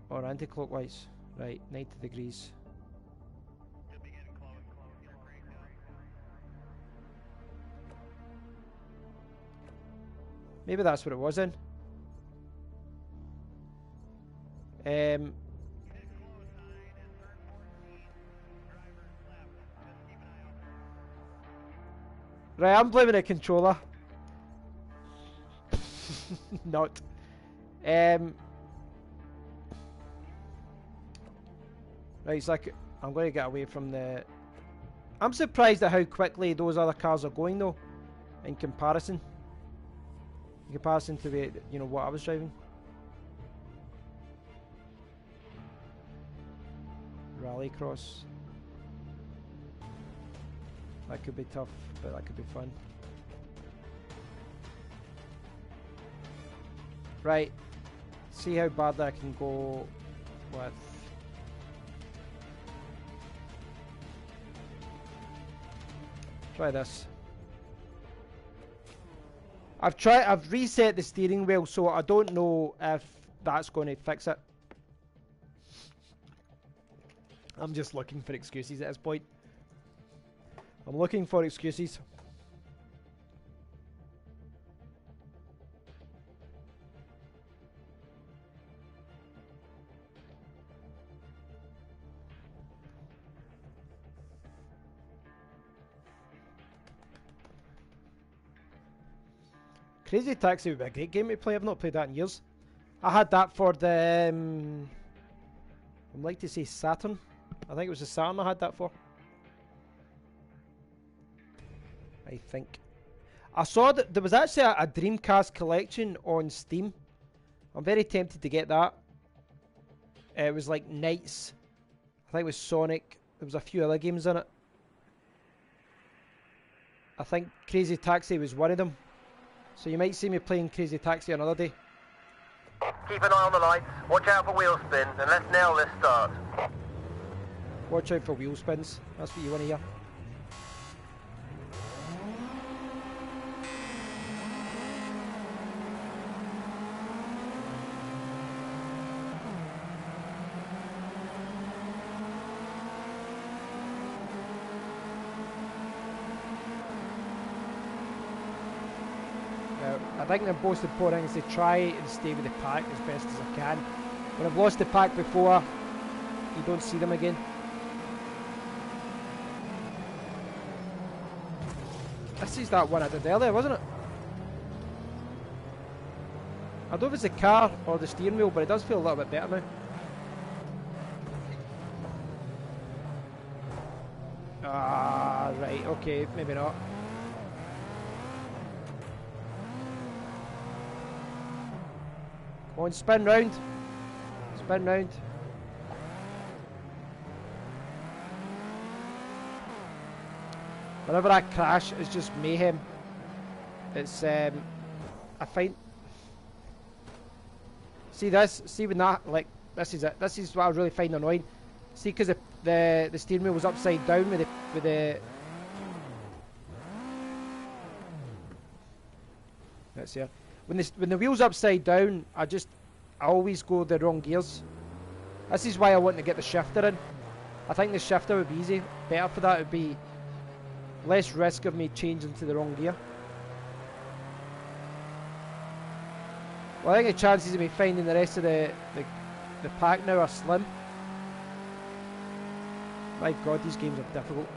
or anti-clockwise. Right, 90 degrees. Maybe that's what it was in. Right, I'm blaming the controller. Not. Right, it's like I'm going to get away from the... I'm surprised at how quickly those other cars are going though. in comparison. In comparison to the, you know, what I was driving. Rallycross. That could be tough, but that could be fun. Right. See how bad I can go with. Try this. I've reset the steering wheel, so I don't know if that's going to fix it. I'm just looking for excuses at this point. I'm looking for excuses. Crazy Taxi would be a great game to play. I've not played that in years. I had that for the... I'd like to say Saturn. I think it was the Saturn I had that for. I think. I saw that there was actually a Dreamcast collection on Steam. I'm very tempted to get that. It was like Knights. I think it was Sonic. There was a few other games in it. I think Crazy Taxi was one of them. So you might see me playing Crazy Taxi another day. Keep an eye on the lights, watch out for wheel spins, and let's nail this start. Watch out for wheel spins. That's what you want to hear. I think the most important thing is to try and stay with the pack as best as I can. When I've lost the pack before, you don't see them again. This is that one I did earlier, wasn't it? I don't know if it's the car or the steering wheel, but it does feel a little bit better now. Ah, right, okay, maybe not. Come on, spin round. Spin round. Whenever I crash, it's just mayhem. It's, I find... See this? See when that, like, this is it. This is what I really find annoying. See, because the steering wheel was upside down with the... Let's see here. When the wheel's upside down, I always go the wrong gears. This is why I want to get the shifter in. I think the shifter would be easy. Better for that. It would be less risk of me changing to the wrong gear. Well, I think the chances of me finding the rest of the pack now are slim. My God, these games are difficult.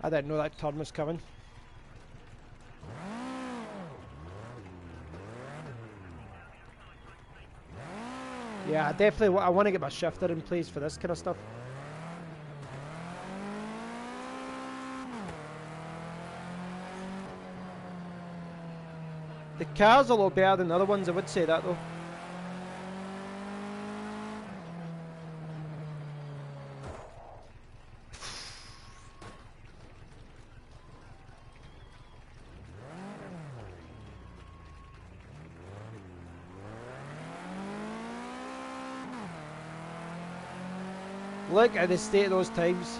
I didn't know that turn was coming. Yeah, I definitely I want to get my shifter in place for this kind of stuff. The car's a lot better than the other ones, I would say that though. Look at the state of those times.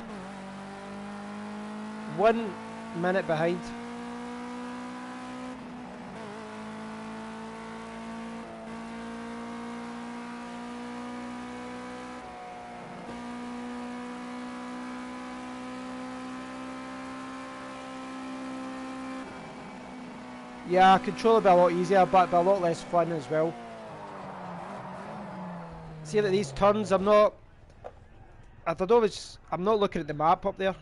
1 minute behind. Yeah, control will be a lot easier, but a lot less fun as well. See that these turns, I don't know if it's, I'm not looking at the map up there.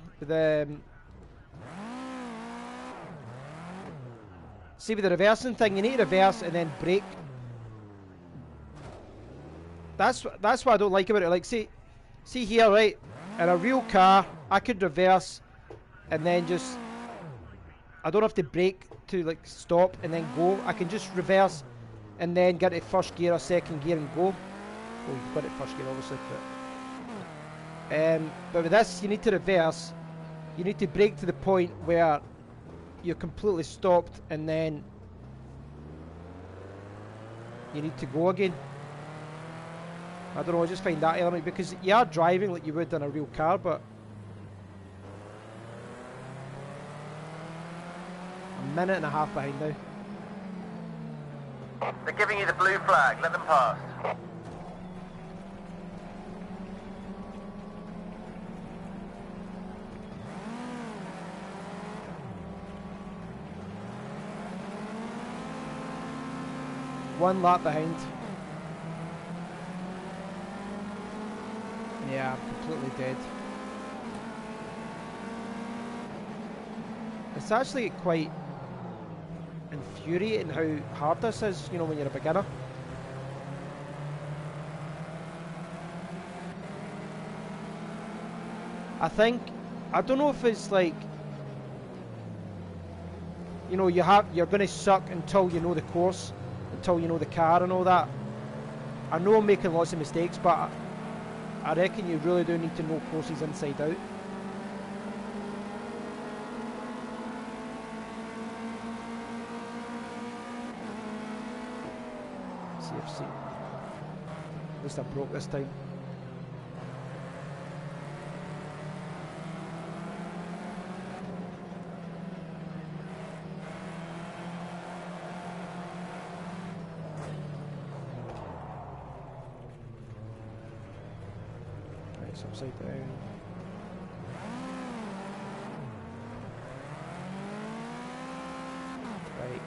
See with the reversing thing, you need to reverse and then brake. That's what I don't like about it. Like, see here, right? In a real car, I could reverse and then just, I don't have to brake to like stop and then go. I can just reverse and then get it first gear or second gear and go. Oh, you've got it first gear obviously, but with this you need to reverse. You need to brake to the point where you're completely stopped and then you need to go again. I don't know, I just find that element, because you are driving like you would in a real car, but a minute and a half behind now. They're giving you the blue flag, let them pass. One lap behind. Yeah, I'm completely dead. It's actually quite infuriating how hard this is, you know, when you're a beginner. I don't know if it's like, you know, you're going to suck until you know the course, until you know the car and all that. I know I'm making lots of mistakes, but I reckon you really do need to know courses inside out. CFC. At least I broke this time. It's upside down. Right.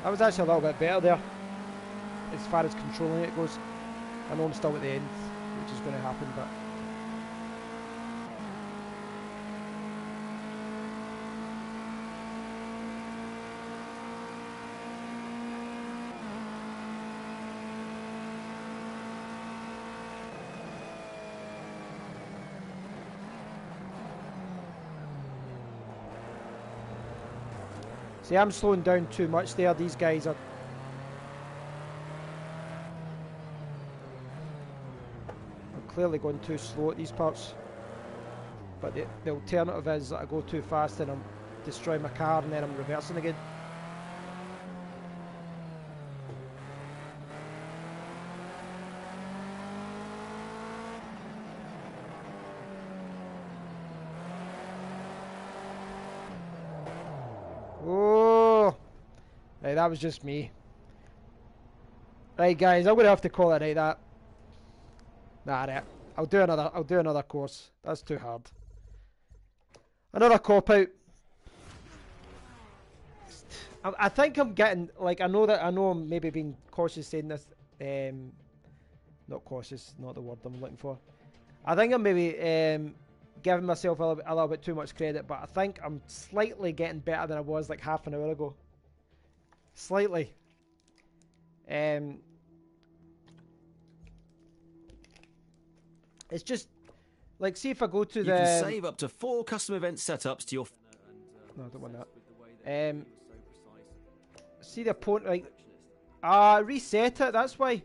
That was actually a little bit better there, as far as controlling it goes. I know I'm still at the end, which is going to happen, but see, I'm slowing down too much there. These guys are... I'm clearly going too slow at these parts. But the alternative is that I go too fast and I'm destroying my car and then I'm reversing again. Right, that was just me. Right, guys, I'm gonna have to call it right. That. Nah, right. I'll do another course. That's too hard. Another cop out. I think I'm getting, like, I know I'm maybe being cautious saying this. Not cautious, not the word I'm looking for. I think I'm maybe giving myself a little bit too much credit, but I think I'm slightly getting better than I was like half an hour ago. Slightly. It's just like, see if I go to you can save up to 4 custom event setups to your. No, I don't want that. See the point, like, reset it. That's why.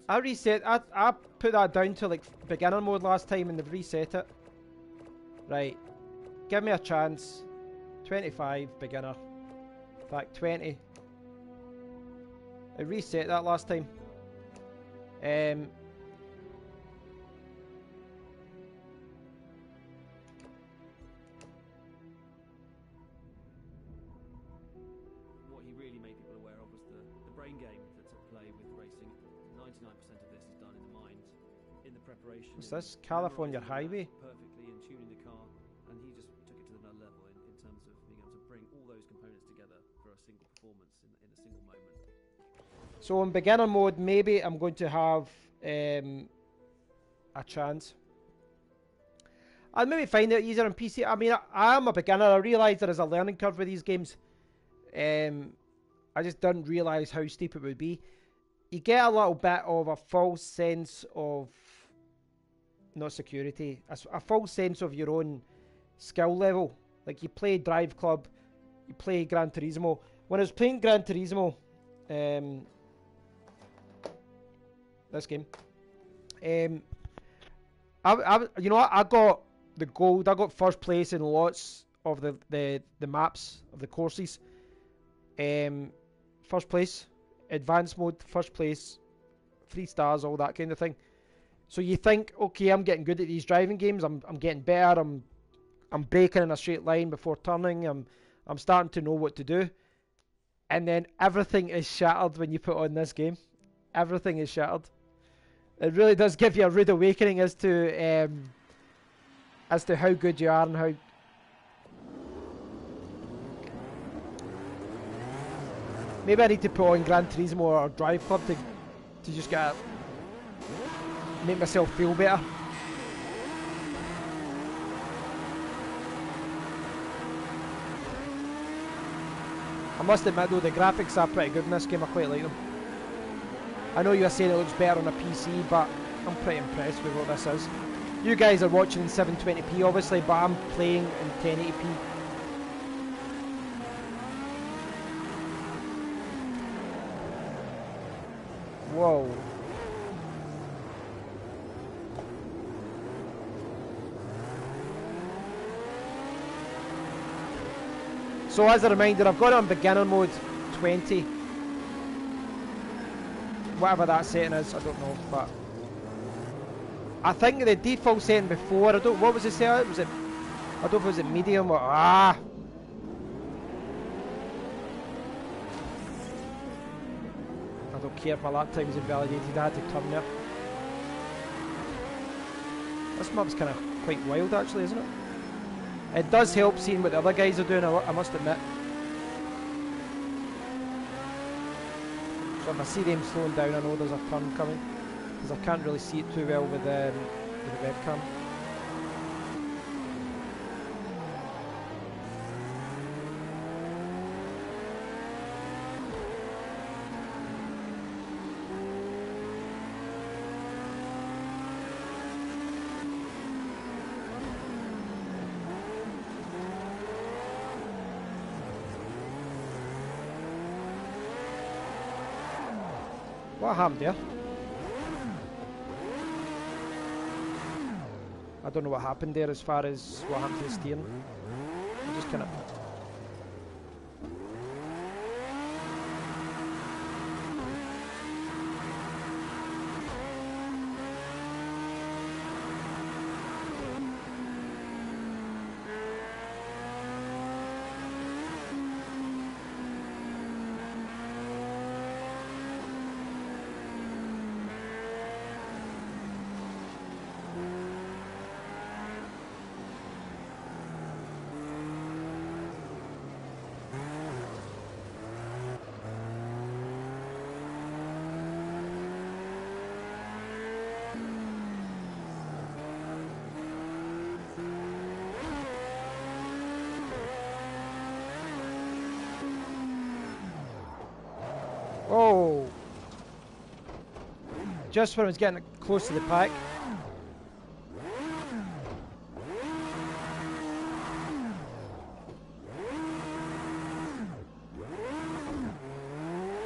I reset. I put that down to like beginner mode last time and they've reset it. Right. Give me a chance. 25 beginner. In fact, 20. I reset that last time. What he really made people aware of was the brain game that's at play with racing. 99% of this is done in the mind, in the preparation. What's this? California Highway? Perfectly in tuning the car, and he just took it to another level in bring all those components together for a single performance in a single moment. So in beginner mode, maybe I'm going to have a chance. I'll maybe find it easier on PC. I mean, I am a beginner. I realise there is a learning curve with these games. I just didn't realise how steep it would be. You get a little bit of a false sense of, not security, a false sense of your own skill level. Like you play Drive Club, you play Gran Turismo. When I was playing Gran Turismo, this game, I got the gold. I got first place in lots of the maps of the courses. First place, advanced mode, first place, 3 stars, all that kind of thing. So you think, okay, I'm getting good at these driving games. I'm getting better. I'm braking in a straight line before turning. I'm starting to know what to do. And then everything is shattered when you put on this game. Everything is shattered. It really does give you a rude awakening as to how good you are and how. Maybe I need to put on Gran Turismo or Drive Club to just make myself feel better. I must admit though, the graphics are pretty good in this game. I quite like them. I know you are saying it looks better on a PC, but I'm pretty impressed with what this is. You guys are watching in 720p obviously, but I'm playing in 1080p. Whoa. So as a reminder, I've got it on beginner mode 20. Whatever that setting is, I don't know, but I think the default setting before, what was the setting? Was it, I don't know if it was medium or I don't care if my lap time is invalidated, I had to turn there. This map's kind of quite wild actually, isn't it? It does help seeing what the other guys are doing, I must admit. So if I see them slowing down, I know there's a turn coming, because I can't really see it too well with the webcam. What happened there? I don't know what happened there as far as what happened to the steering. I just kind of... Oh! Just when I was getting close to the pack.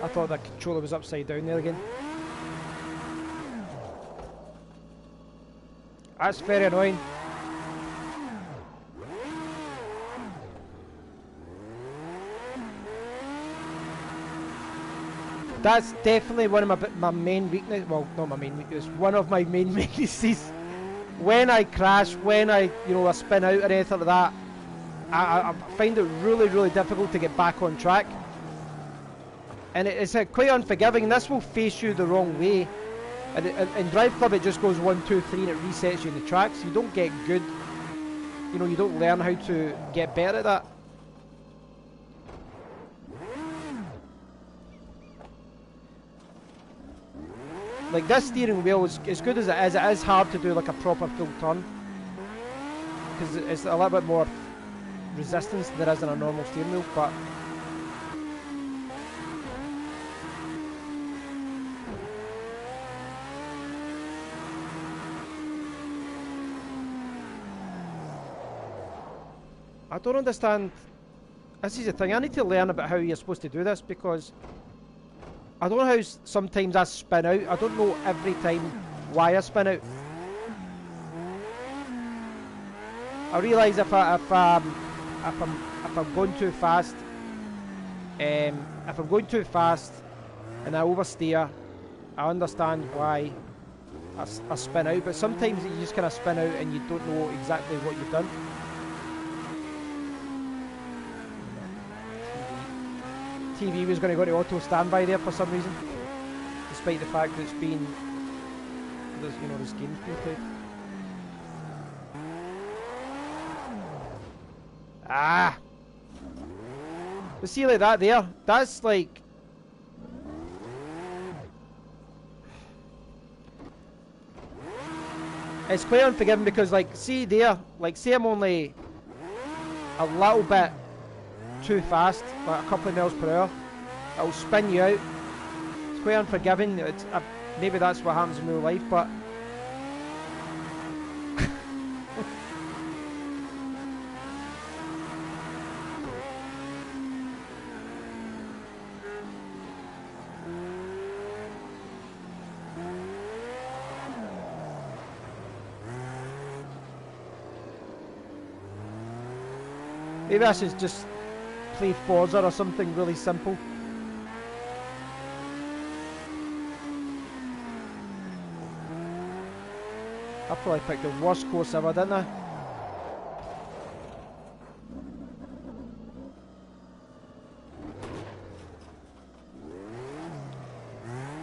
I thought that controller was upside down there again. That's very annoying. That's definitely one of my main weaknesses. Well, not my main weakness. One of my main weaknesses. When I crash, when I spin out or anything like that, I find it really, really difficult to get back on track. And it's quite unforgiving. This will face you the wrong way. And in Drive Club, it just goes 1, 2, 3, and it resets you in the tracks. You don't get good. You don't learn how to get better at that. Like this steering wheel, is as good as it is hard to do like a proper full turn. Because it's a little bit more resistance than there is in a normal steering wheel, but I don't understand. This is the thing, I need to learn about how you're supposed to do this, because I don't know how sometimes I spin out. I don't know every time why I spin out. I realise if I'm going too fast, and I oversteer, I understand why I spin out. But sometimes you just kind of spin out and you don't know exactly what you've done. TV was going to go to auto standby there for some reason, despite the fact that it's been, this game's been played. Ah! But see, like that there, that's like, it's quite unforgiving, because like, see there, like say I'm only a little bit too fast, like a couple of miles per hour, it'll spin you out. It's quite unforgiving. Maybe that's what happens in real life, but maybe I should just play Forza or something really simple. I probably picked the worst course ever, didn't I?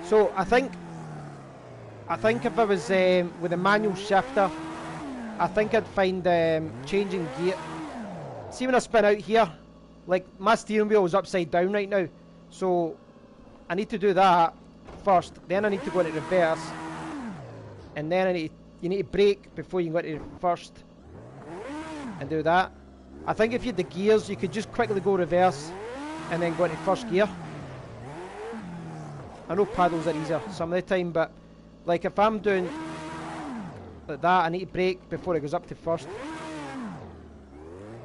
So I think if I was with a manual shifter, I think I'd find changing gear. See, when I spin out here, like my steering wheel is upside down right now, so I need to do that first, then I need to go into reverse, and then you need to brake before you can go into first and do that. I think if you had the gears, you could just quickly go reverse and then go into first gear. I know paddles are easier some of the time, but like if I'm doing like that, I need to brake before it goes up to first.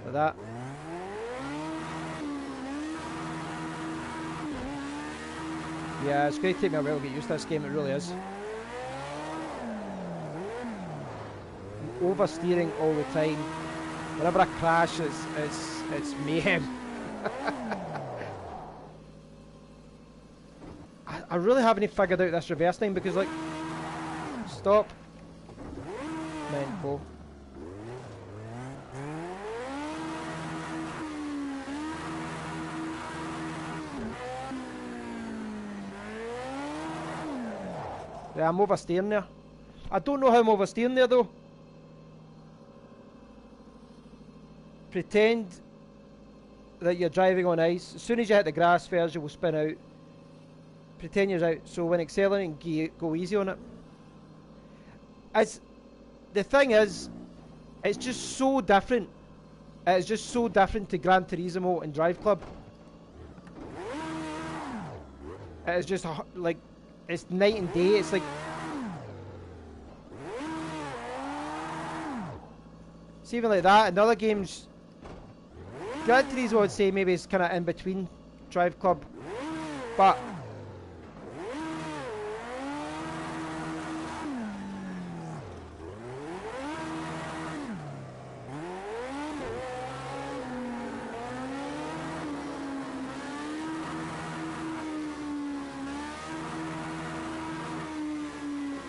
Like that. Yeah, it's going to take me a while to get used to this game, it really is. I'm oversteering all the time. Whenever I crash, it's mayhem. I really haven't figured out this reverse thing, because like, stop. Mental. Yeah, I'm oversteering there. I don't know how I'm oversteering there though. Pretend that you're driving on ice. As soon as you hit the grass first, you will spin out. Pretend you're out. So when accelerating, go easy on it. The thing is, it's just so different. It's just so different to Gran Turismo and Drive Club. It's just like, it's night and day. It's like, it's even like that. In other games, Gran Turismo, I would say maybe it's kind of in between Drive Club, but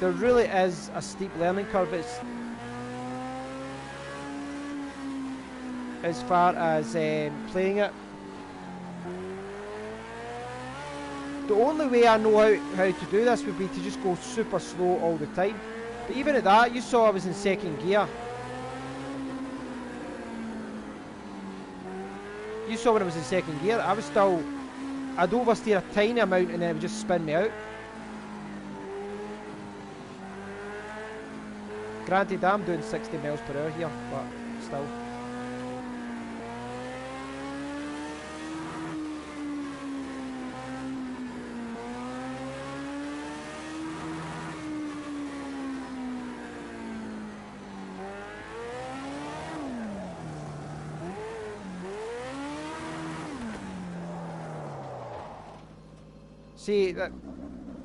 there really is a steep learning curve. It's as far as playing it. The only way I know how to do this would be to just go super slow all the time. But even at that, you saw I was in second gear. You saw when I was in second gear, I'd oversteer a tiny amount and then it would just spin me out. Granted, I'm doing 60 miles per hour here, but still.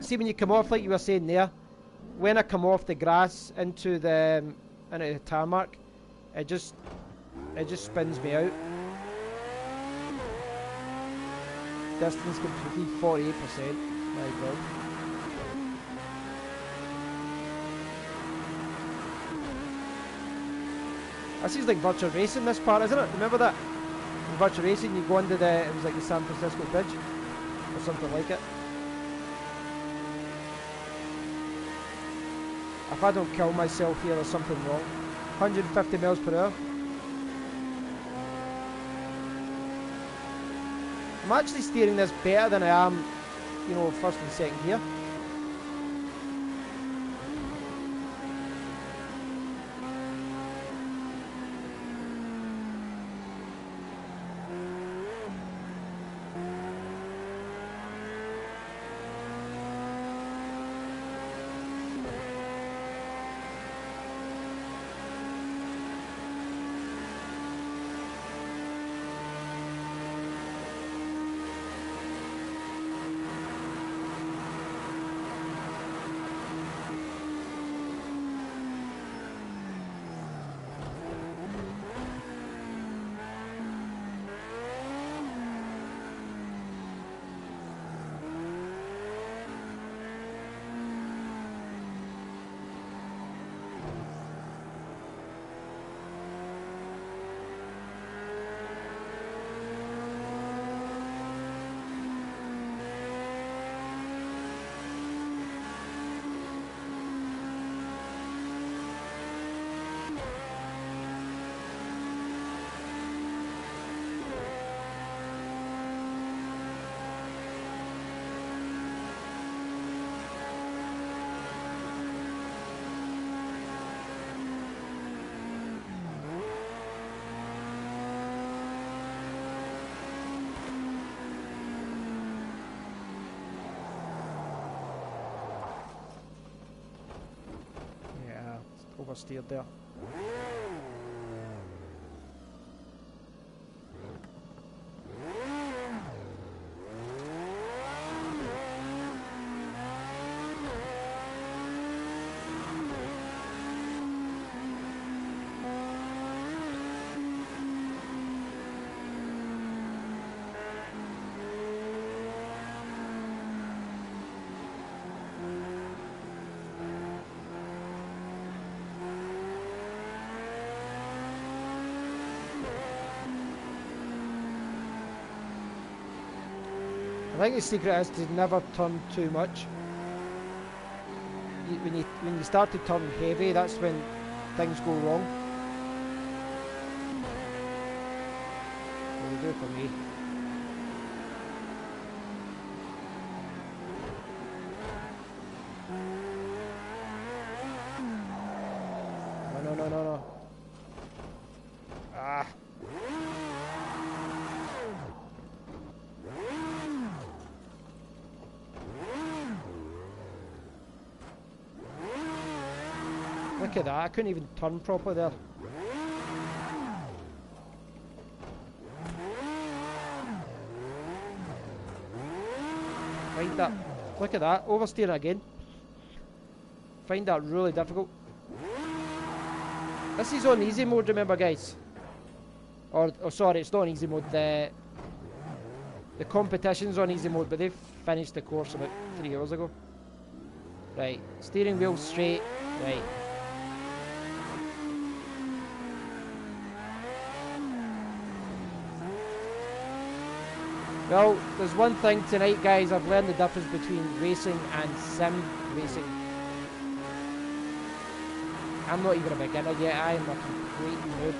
See when you come off, like you were saying there, when I come off the grass into the tarmac, it just spins me out. Distance completed 48%. My God. This is like virtual racing, this part, isn't it? Remember that? In virtual racing, you go under it was like the San Francisco Bridge or something like it. If I don't kill myself here, there's something wrong. 150 miles per hour. I'm actually steering this better than I am, you know, first and second gear. Oversteered there. I think the secret is to never turn too much. When you start to turn heavy, that's when things go wrong. What do you do for me? No. Ah. Look at that, I couldn't even turn properly there. Find that, look at that, oversteering again. Find that really difficult. This is on easy mode, remember guys. Or sorry, it's not on easy mode, the competition's on easy mode, but they've finished the course about 3 hours ago. Right, steering wheel straight, right. Well, there's one thing tonight, guys. I've learned the difference between racing and sim racing. I'm not even a beginner yet. I am a complete noob.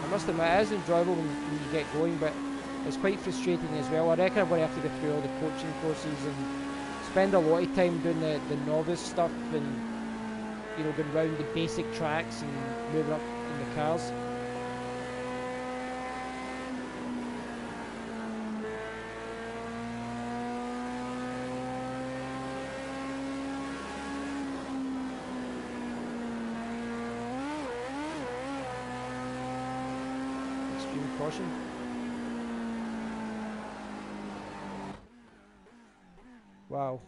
I must admit, it is enjoyable when you get going, but it's quite frustrating as well. I reckon I'm going to have to go through all the coaching courses and spend a lot of time doing the novice stuff and, you know, going around the basic tracks and moving up in the cars. Extreme caution. Wow.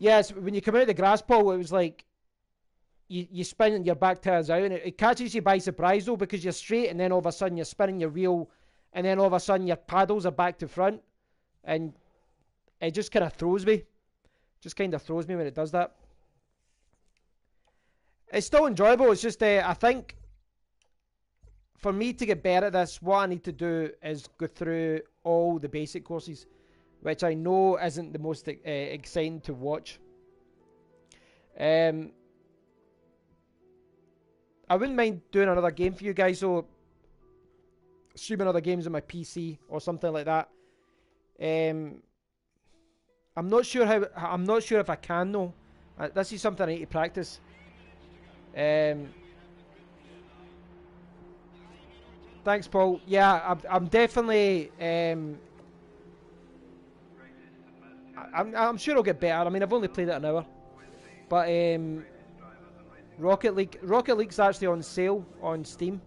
Yes, when you come out of the grass, Paul, it was like you spin and your back tires out, and it catches you by surprise though, because you're straight and then all of a sudden you're spinning your wheel, and then all of a sudden your paddles are back to front, and it just kind of throws me. Just kind of throws me when it does that. It's still enjoyable. It's just I think for me to get better at this, what I need to do is go through all the basic courses, which I know isn't the most exciting to watch. I wouldn't mind doing another game for you guys, so streaming other games on my PC or something like that. I'm not sure if I can though. This is something I need to practice. Thanks, Paul. Yeah, I'm definitely. I'm sure I'll get better. I mean, I've only played it an hour, but Rocket League's actually on sale on Steam.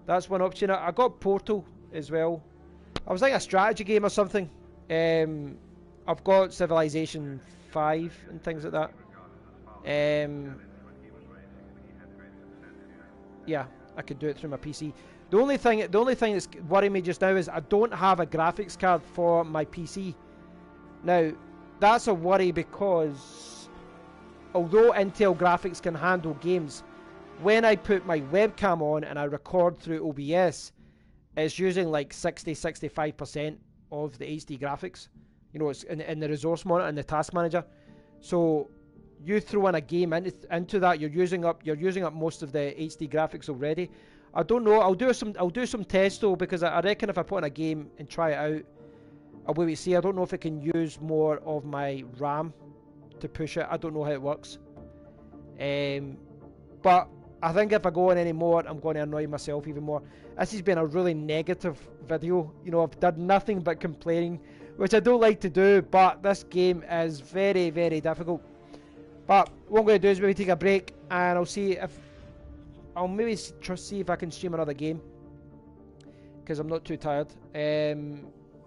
That's one option. I got Portal as well. I was like a strategy game or something. I've got Civilization 5 and things like that. Yeah, I could do it through my PC. The only thing that's worrying me just now is I don't have a graphics card for my PC. Now, that's a worry because although Intel graphics can handle games, when I put my webcam on and I record through OBS, it's using like 60-65% of the HD graphics. You know, it's in the resource monitor and the task manager. So you throw in a game into that, you're using up most of the HD graphics already. I don't know. I'll do some tests though, because I reckon if I put in a game and try it out, I'll wait to see. I don't know if it can use more of my RAM to push it. I don't know how it works. But I think if I go on any more, I'm going to annoy myself even more. This has been a really negative video. You know, I've done nothing but complaining, which I don't like to do, but this game is very, very difficult. But what I'm going to do is maybe take a break, and I'll see if I'll maybe see if I can stream another game, because I'm not too tired.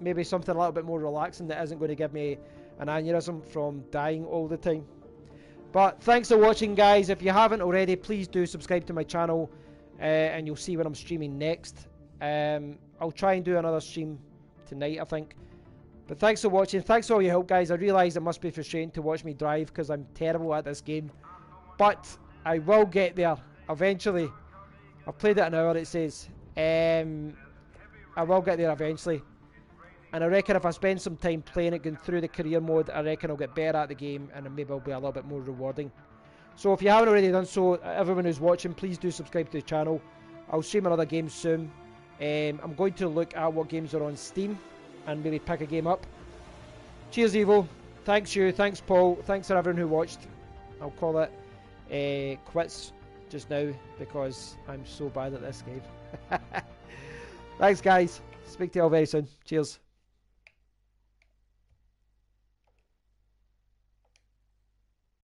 Maybe something a little bit more relaxing that isn't going to give me an aneurysm from dying all the time. But thanks for watching, guys. If you haven't already, please do subscribe to my channel, and you'll see when I'm streaming next. I'll try and do another stream tonight, I think. But thanks for watching. Thanks for all your help, guys. I realise it must be frustrating to watch me drive because I'm terrible at this game. But I will get there eventually. I've played it an hour, it says. I will get there eventually. And I reckon if I spend some time playing it, going through the career mode, I reckon I'll get better at the game, and maybe it'll be a little bit more rewarding. So if you haven't already done so, everyone who's watching, please do subscribe to the channel. I'll stream another game soon. I'm going to look at what games are on Steam and maybe pick a game up. Cheers, Evo. Thanks you. Thanks, Paul. Thanks for everyone who watched. I'll call it quits just now because I'm so bad at this game. Thanks, guys. Speak to you all very soon. Cheers.